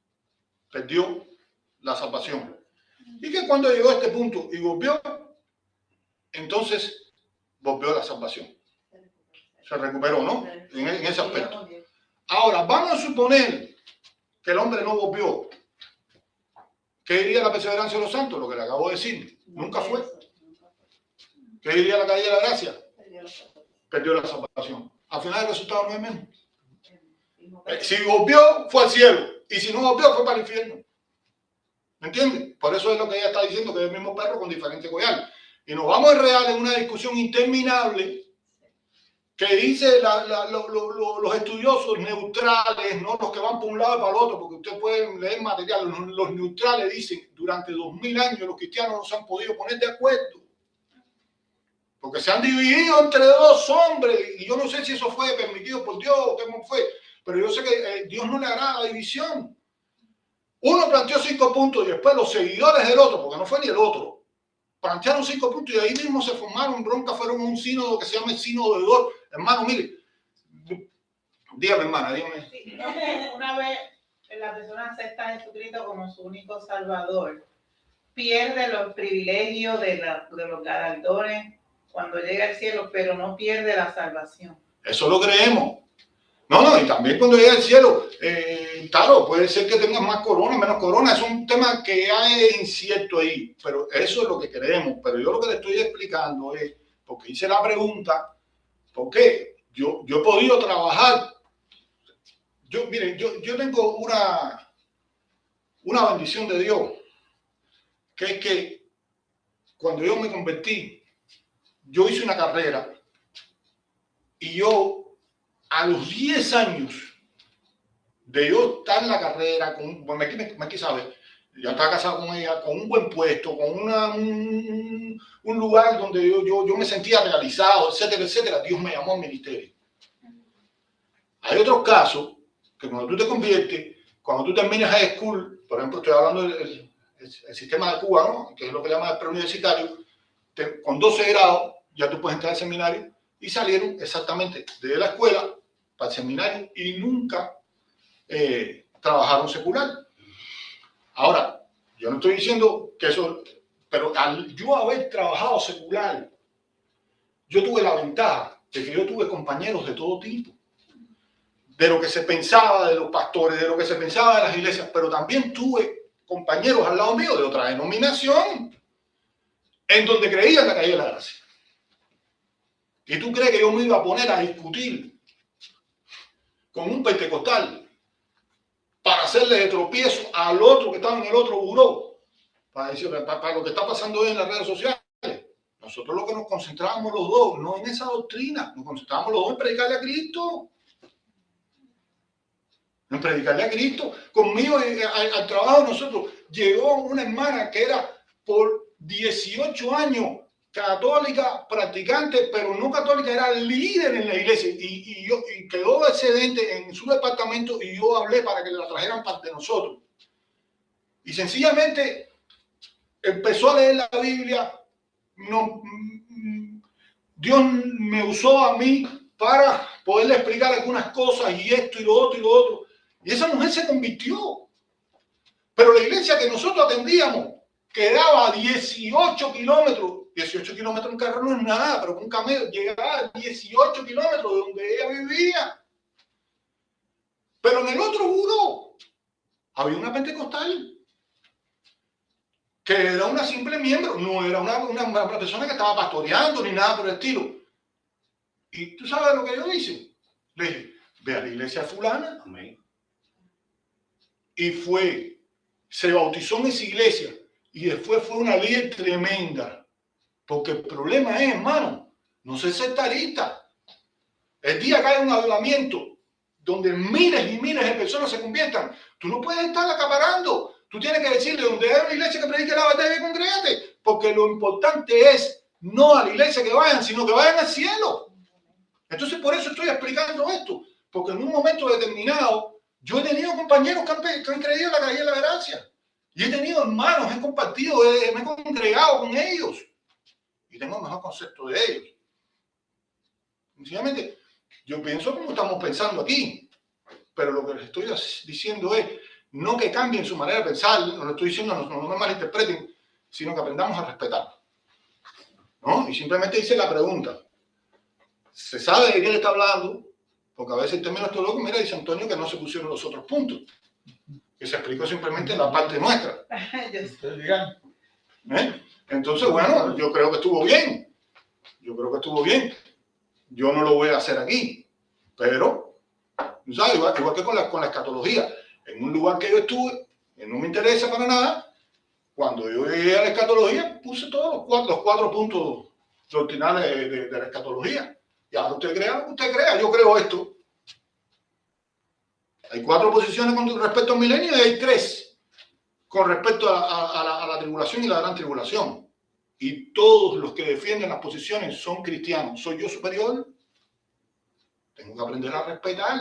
perdió la salvación. Y que cuando llegó a este punto y volvió, entonces volvió a la salvación. Se recuperó, ¿no? En ese aspecto. Ahora, vamos a suponer que el hombre no volvió. ¿Qué diría la perseverancia de los santos? Lo que le acabo de decir. Nunca fue. ¿Qué diría la caída de la gracia? Perdió la salvación. Al final el resultado no es el mismo. Si volvió, fue al cielo. Y si no volvió, fue para el infierno. ¿Me entiendes? Por eso es lo que ella está diciendo, que es el mismo perro con diferentes collares. Y nos vamos a enredar en una discusión interminable que dice los estudiosos neutrales, no los que van por un lado y para el otro, porque ustedes pueden leer material. Los neutrales dicen, durante 2000 años los cristianos no se han podido poner de acuerdo. Porque se han dividido entre 2 hombres. Y yo no sé si eso fue permitido por Dios o qué fue. Pero yo sé que Dios no le agrada la división. Uno planteó 5 puntos y después los seguidores del otro, porque no fue ni el otro, plantearon 5 puntos y ahí mismo se formaron broncas, fueron un sínodo que se llama el sínodo de Dor. Hermano, mire, dígame, hermana, dígame. Sí, una vez la persona acepta a Jesucristo como su único salvador, pierde los privilegios de los galardones cuando llega al cielo, pero no pierde la salvación. Eso lo creemos. No, y también cuando llega al cielo, claro, puede ser que tengas más corona, menos corona, es un tema que hay incierto ahí, pero eso es lo que creemos. Pero yo lo que le estoy explicando es, porque hice la pregunta, ¿por qué? Yo he podido trabajar, miren, yo tengo una bendición de Dios, que es que cuando yo me convertí, yo hice una carrera y yo a los 10 años de yo estar en la carrera, me sabe, ya estaba casado con ella, con un buen puesto, con un lugar donde yo me sentía realizado, etcétera, etcétera, Dios me llamó al ministerio. Hay otros casos que cuando tú te conviertes, cuando tú terminas high school, por ejemplo, estoy hablando del sistema de Cuba, ¿no? Que es lo que llaman el preuniversitario, con 12 grados ya tú puedes entrar al seminario, y salieron exactamente de la escuela para el seminario y nunca trabajaron secular. Ahora, yo no estoy diciendo que eso, pero al yo haber trabajado secular, yo tuve la ventaja de que yo tuve compañeros de todo tipo, de lo que se pensaba de los pastores, de lo que se pensaba de las iglesias, pero también tuve compañeros al lado mío de otra denominación, en donde creían en la caída de la gracia. ¿Y tú crees que yo me iba a poner a discutir con un pentecostal para hacerle de tropiezo al otro que estaba en el otro buró? Para lo que está pasando hoy en las redes sociales. Nosotros lo que nos concentrábamos los dos, no en esa doctrina, nos concentrábamos los dos en predicarle a Cristo. En predicarle a Cristo. Conmigo al trabajo de nosotros llegó una hermana que era por 18 años católica, practicante, pero no católica, era líder en la iglesia y quedó excedente en su departamento y yo hablé para que la trajeran parte de nosotros. Y sencillamente empezó a leer la Biblia, Dios me usó a mí para poderle explicar algunas cosas y esto y lo otro y lo otro. Y esa mujer se convirtió. Pero la iglesia que nosotros atendíamos quedaba a 18 kilómetros. 18 kilómetros en carro no es nada, pero con un camello llegaba a 18 kilómetros de donde ella vivía. Pero en el otro buró había una pentecostal que era una simple miembro, no era una persona que estaba pastoreando ni nada por el estilo. Y tú sabes lo que yo hice. Le dije, ve a la iglesia fulana. Amén. Y fue, se bautizó en esa iglesia y después fue una líder tremenda. Porque el problema es, hermano, no ser sectarista. El día que hay un avivamiento donde miles y miles de personas se conviertan, tú no puedes estar acaparando. Tú tienes que decirle, donde hay una iglesia que predique la batalla, congregate. Porque lo importante es no a la iglesia que vayan, sino que vayan al cielo. Entonces, por eso estoy explicando esto. Porque en un momento determinado, yo he tenido compañeros que han creído en la calle de la gracia. Y he tenido hermanos, he compartido, me he congregado con ellos. Y tengo el mejor concepto de ellos. Sencillamente, yo pienso como estamos pensando aquí. Pero lo que les estoy diciendo es, no que cambien su manera de pensar, no lo estoy diciendo, no me malinterpreten, sino que aprendamos a respetar. ¿No? Y simplemente hice la pregunta. ¿Se sabe de qué le está hablando? Porque a veces el término teológico, mira, dice Antonio que no se pusieron los otros puntos. Que se explicó simplemente la parte nuestra. Ustedes digan. Entonces, bueno, yo creo que estuvo bien. Yo no lo voy a hacer aquí. Pero, ¿sabes? Igual que con la escatología. En un lugar que yo estuve, que no me interesa para nada, cuando yo llegué a la escatología, puse todos los cuatro puntos doctrinales de la escatología. Y ahora usted crea lo que usted crea. Yo creo esto. Hay 4 posiciones con respecto al milenio y hay 3 con respecto a la tribulación y la gran tribulación. Y todos los que defienden las posiciones son cristianos. ¿Soy yo superior? Tengo que aprender a respetar.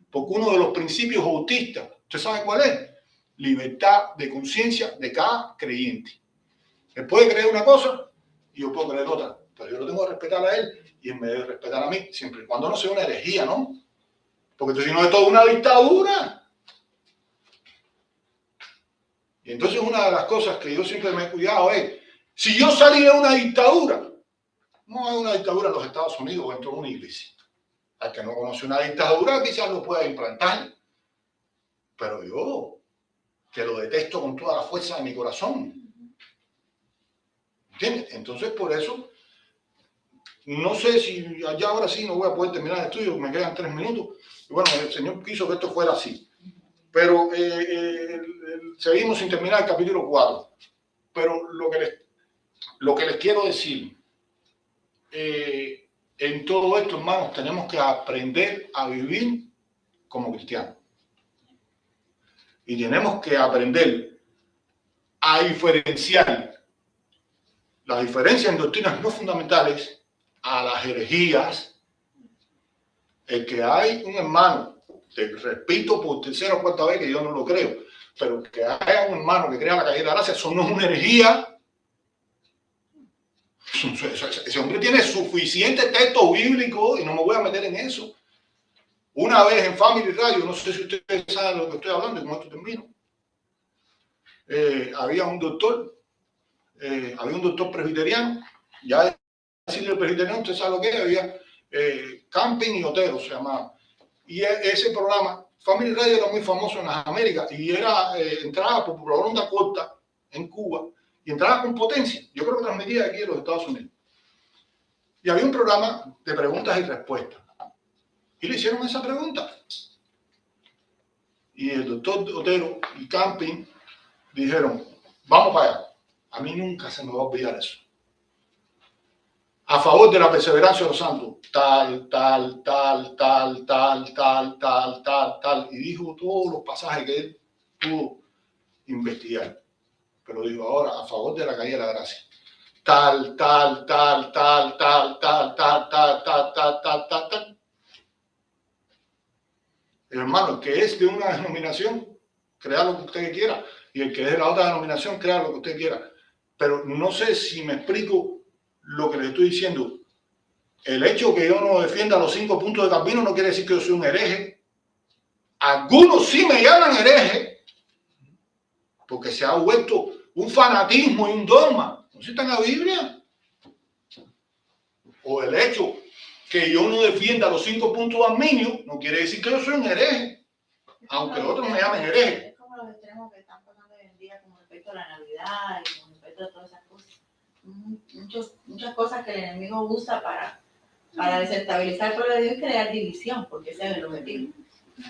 Porque uno de los principios bautistas, ¿usted sabe cuál es? Libertad de conciencia de cada creyente. Él puede creer una cosa y yo puedo creer otra. Pero yo lo tengo que respetar a él y él me debe respetar a mí, siempre y cuando no sea una herejía, ¿no? Porque si no es toda una dictadura. Y entonces una de las cosas que yo siempre me he cuidado es, si yo salí de una dictadura, no hay una dictadura en los Estados Unidos o dentro de una iglesia. Al que no conoce una dictadura quizás lo pueda implantar. Pero yo, que lo detesto con toda la fuerza de mi corazón. ¿Entiendes? Entonces por eso, no sé si allá ahora sí no voy a poder terminar el estudio, me quedan 3 minutos. Y bueno, el Señor quiso que esto fuera así. Pero seguimos sin terminar el capítulo 4. Pero lo que les quiero decir, en todo esto, hermanos, tenemos que aprender a vivir como cristianos. Y tenemos que aprender a diferenciar las diferencias en doctrinas no fundamentales a las herejías. El que hay un hermano, te repito por tercera o cuarta vez que yo no lo creo, pero que haya un hermano que crea la calle de la gracia, eso no es una herejía. Ese hombre tiene suficiente texto bíblico y no me voy a meter en eso. Una vez en Family Radio, no sé si ustedes saben de lo que estoy hablando y con esto termino, había un doctor presbiteriano, ya decirle presbiteriano, usted sabe lo que es, había Camping y Otero se llamaba. Y ese programa, Family Radio, era muy famoso en las Américas y entraba por onda corta en Cuba y entraba con potencia. Yo creo que transmitía aquí en los Estados Unidos. Y había un programa de preguntas y respuestas. Y le hicieron esa pregunta. Y el doctor Otero y Camping dijeron, vamos para allá. A mí nunca se me va a olvidar eso. A favor de la perseverancia de los santos, tal. Y dijo todos los pasajes que él pudo investigar. Pero dijo ahora, a favor de la caída de la gracia. Tal. El hermano, el que es de una denominación, crea lo que usted quiera. Y el que es de la otra denominación, crea lo que usted quiera. Pero no sé si me explico lo que les estoy diciendo. el hecho que yo no defienda los 5 puntos de Calvino no quiere decir que yo soy un hereje. Algunos sí me llaman hereje porque se ha vuelto un fanatismo y un dogma. ¿No está en la Biblia? O el hecho que yo no defienda los 5 puntos de Arminio no quiere decir que yo soy un hereje, aunque otros me llamen hereje. Es como los extremos que están pasando hoy en día con respecto a la Navidad y con respecto a todas esas cosas. Muchas cosas que el enemigo usa para desestabilizar el pueblo de Dios y crear división, porque ese es el objetivo.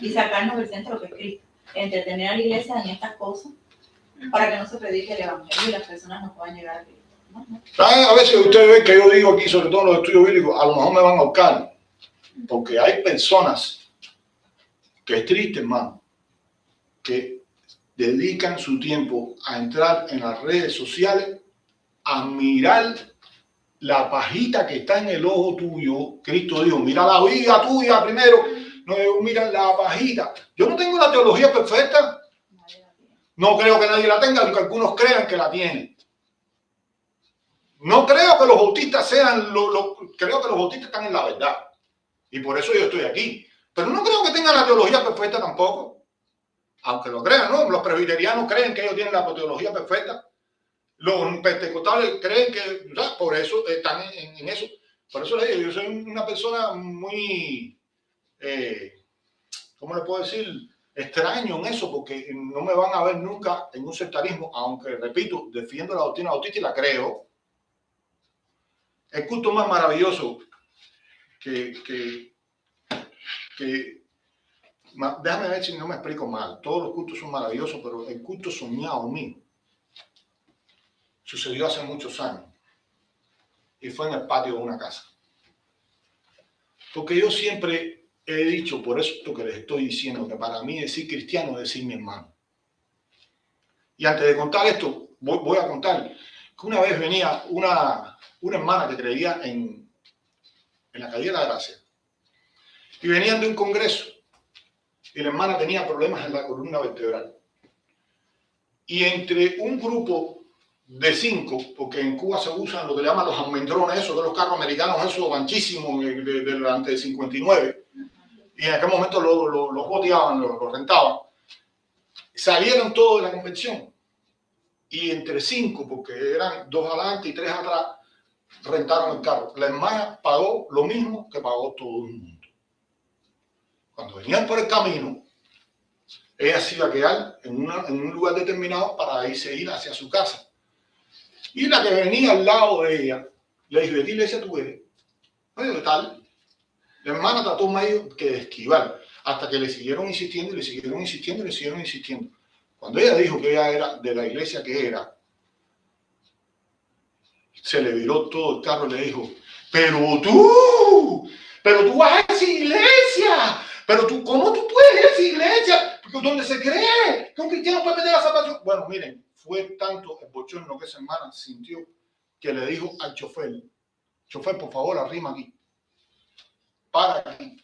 Y sacarnos del centro que es Cristo. Entretener a la iglesia en estas cosas para que no se predique el evangelio y las personas no puedan llegar a Cristo. A veces ustedes ven que yo digo aquí, sobre todo en los estudios bíblicos, a lo mejor me van a ahorcar, porque hay personas que es triste, hermano, que dedican su tiempo a entrar en las redes sociales a mirar la pajita que está en el ojo tuyo. Cristo dijo, mira la viga tuya primero, no mira la pajita. Yo no tengo la teología perfecta, no creo que nadie la tenga, aunque algunos crean que la tienen. No creo que los bautistas sean, creo que los bautistas están en la verdad. Y por eso yo estoy aquí. Pero no creo que tengan la teología perfecta tampoco. Aunque lo crean, ¿no? Los presbiterianos creen que ellos tienen la teología perfecta. Los pentecostales creen que, ¿sabes? Por eso están en eso. Por eso les digo, yo soy una persona muy, ¿cómo le puedo decir? Extraño en eso, porque no me van a ver nunca en un sectarismo, aunque, repito, defiendo la doctrina bautista y la creo. El culto más maravilloso déjame ver si no me explico mal. Todos los cultos son maravillosos, pero el culto soñado mío sucedió hace muchos años y fue en el patio de una casa. Porque yo siempre he dicho, por esto que les estoy diciendo, que para mí decir cristiano es decir mi hermano. Y antes de contar esto, voy a contar que una vez venía una hermana que creía en la calle de la Gracia. Y venían de un congreso. Y la hermana tenía problemas en la columna vertebral. Y entre un grupo de 5, porque en Cuba se usan lo que llaman los almendrones, esos de los carros americanos, esos anchísimos del antes de 59. Y en aquel momento los boteaban, los rentaban. Salieron todos de la convención. Y entre 5, porque eran 2 adelante y 3 atrás, rentaron el carro. La hermana pagó lo mismo que pagó todo el mundo. Cuando venían por el camino, ella se iba a quedar en un lugar determinado para ir hacia su casa. Y la que venía al lado de ella le dijo, ¿de qué iglesia tú eres? Oye, ¿qué tal? La hermana trató medio que de esquivar, hasta que le siguieron insistiendo, y le siguieron insistiendo, y le siguieron insistiendo. Cuando ella dijo que ella era de la iglesia que era, se le viró todo el carro y le dijo, pero tú vas a esa iglesia, pero tú, ¿cómo tú puedes ir a esa iglesia? Porque donde se cree que un cristiano puede perder la salvación. Bueno, miren, fue tanto el bochorno que esa hermana sintió que le dijo al chofer, por favor, arrima aquí, para aquí.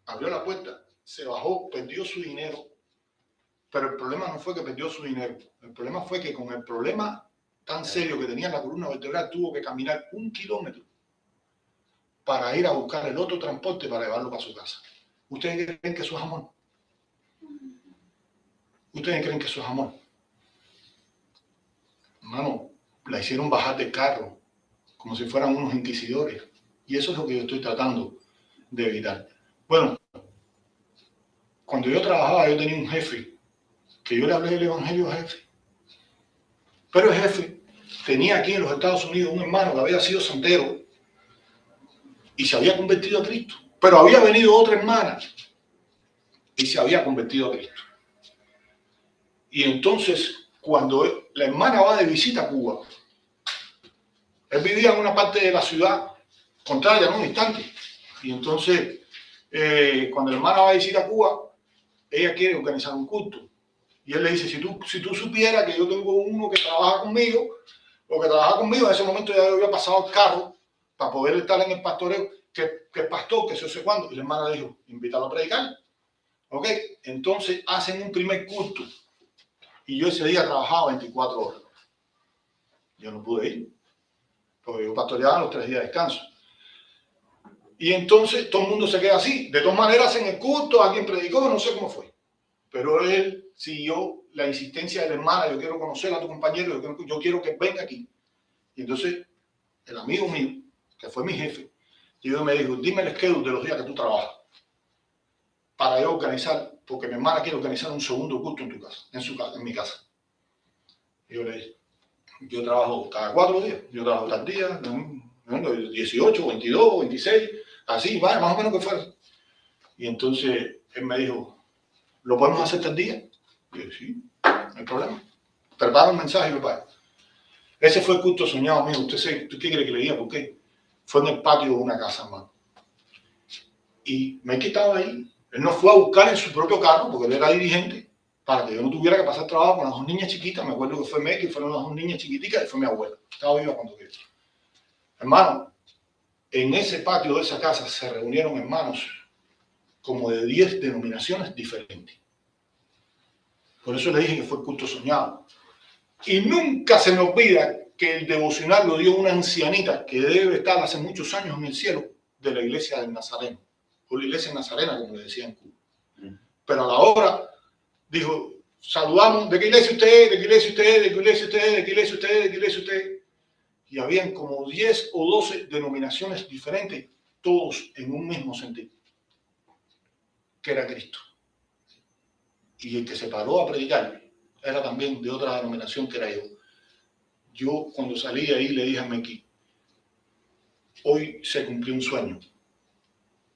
Abrió la puerta, se bajó, perdió su dinero, pero el problema no fue que perdió su dinero, el problema fue que con el problema tan serio que tenía en la columna vertebral tuvo que caminar 1 kilómetro para ir a buscar el otro transporte para llevarlo para su casa. ¿Ustedes creen que eso es amor? ¿Ustedes creen que eso es amor? Hermano, la hicieron bajar del carro como si fueran unos inquisidores. Y eso es lo que yo estoy tratando de evitar. Bueno, cuando yo trabajaba, yo tenía un jefe que yo le hablé del evangelio al jefe. Pero el jefe tenía aquí en los Estados Unidos un hermano que había sido santero y se había convertido a Cristo. Pero había venido otra hermana y se había convertido a Cristo. Y entonces, cuando la hermana va de visita a Cuba, él vivía en una parte de la ciudad contraria, en un instante. Y entonces, cuando la hermana va de visita a Cuba, ella quiere organizar un culto. Y él le dice, si tú supieras que yo tengo uno que trabaja conmigo, en ese momento ya había pasado el carro para poder estar en el pastoreo, que el pastor, que se sé cuándo. Y la hermana le dijo, invítalo a predicar. ¿Ok? Entonces hacen un primer culto. Y yo ese día trabajaba 24 horas. Yo no pude ir. porque yo pastoreaba los 3 días de descanso. Y entonces todo el mundo se queda así. De todas maneras, en el culto alguien predicó, no sé cómo fue. Pero él siguió la insistencia de la hermana: yo quiero conocer a tu compañero, yo quiero que venga aquí. Y entonces el amigo mío, que fue mi jefe, me dijo: dime el schedule de los días que tú trabajas, para yo organizar, porque mi hermana quiere organizar un segundo culto en tu casa, en mi casa. Y yo le dije: yo trabajo cada 4 días, yo trabajo tal día, 18, 22, 26, así, vaya, más o menos que fuera. Y entonces él me dijo: ¿lo podemos hacer tal día? Y yo: sí, no hay problema. Prepara un mensaje y me paga. Ese fue el culto soñado mío. ¿Usted qué quiere que le diga? ¿Por qué? Fue en el patio de una casa, hermano. Y me he quitado ahí. Él nos fue a buscar en su propio carro, porque él era dirigente, para que yo no tuviera que pasar trabajo con las 2 niñas chiquitas. Me acuerdo que fue Meki, fueron las 2 niñas chiquiticas, y fue mi abuela. Estaba viva cuando quedó. Hermano, en ese patio de esa casa se reunieron hermanos como de 10 denominaciones diferentes. Por eso le dije que fue el culto soñado. Y nunca se me olvida que el devocional lo dio una ancianita que debe estar hace muchos años en el cielo, de la iglesia del Nazareno, o la iglesia nazarena, como le decían en Cuba. Pero a la hora dijo: saludamos, ¿de qué iglesia usted es? ¿De qué iglesia usted es? ¿De qué iglesia usted es? ¿De qué iglesia usted es? ¿De qué iglesia usted es? Y habían como 10 o 12 denominaciones diferentes, todos en un mismo sentido, que era Cristo. Y el que se paró a predicar era también de otra denominación, que era yo. Yo, cuando salí de ahí, le dije a Meki: hoy se cumplió un sueño.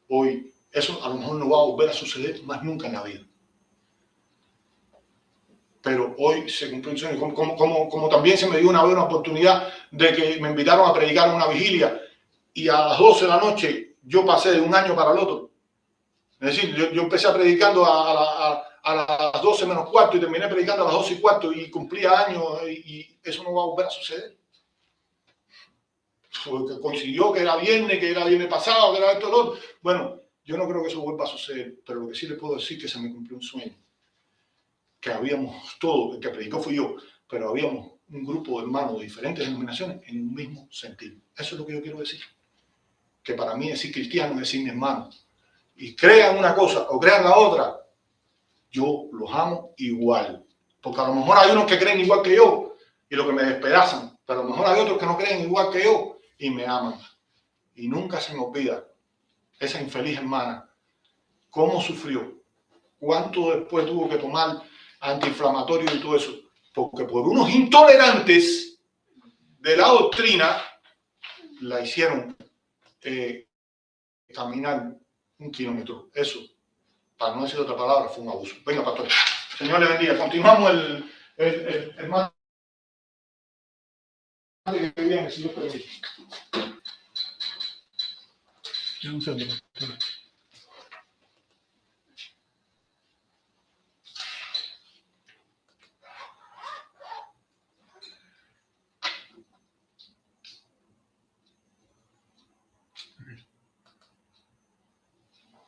Hoy, eso a lo mejor no va a volver a suceder más nunca en la vida. Pero hoy se cumplió un sueño. Como también se me dio una vez una oportunidad de que me invitaron a predicar en una vigilia, y a las 12 de la noche yo pasé de un año para el otro. Es decir, yo empecé predicando a las 12 menos cuarto y terminé predicando a las 12 y cuarto, y cumplía años, y eso no va a volver a suceder. Porque coincidió que era viernes pasado, que era esto, lo otro. Bueno, yo no creo que eso vuelva a suceder, pero lo que sí le puedo decir es que se me cumplió un sueño. Que habíamos todos, el que predicó fui yo, pero habíamos un grupo de hermanos de diferentes denominaciones en un mismo sentido. Eso es lo que yo quiero decir. Que para mí decir cristiano es decir mi hermano. Y crean una cosa o crean la otra, yo los amo igual. Porque a lo mejor hay unos que creen igual que yo y lo que me despedazan, pero a lo mejor hay otros que no creen igual que yo y me aman. Y nunca se me olvida esa infeliz hermana, cómo sufrió, cuánto después tuvo que tomar antiinflamatorio y todo eso, porque por unos intolerantes de la doctrina la hicieron caminar 1 kilómetro. Eso, para no decir otra palabra, fue un abuso. Venga, pastor. Señor le bendiga. Continuamos el más que viene, si Dios permite. Yo no sé, pastor.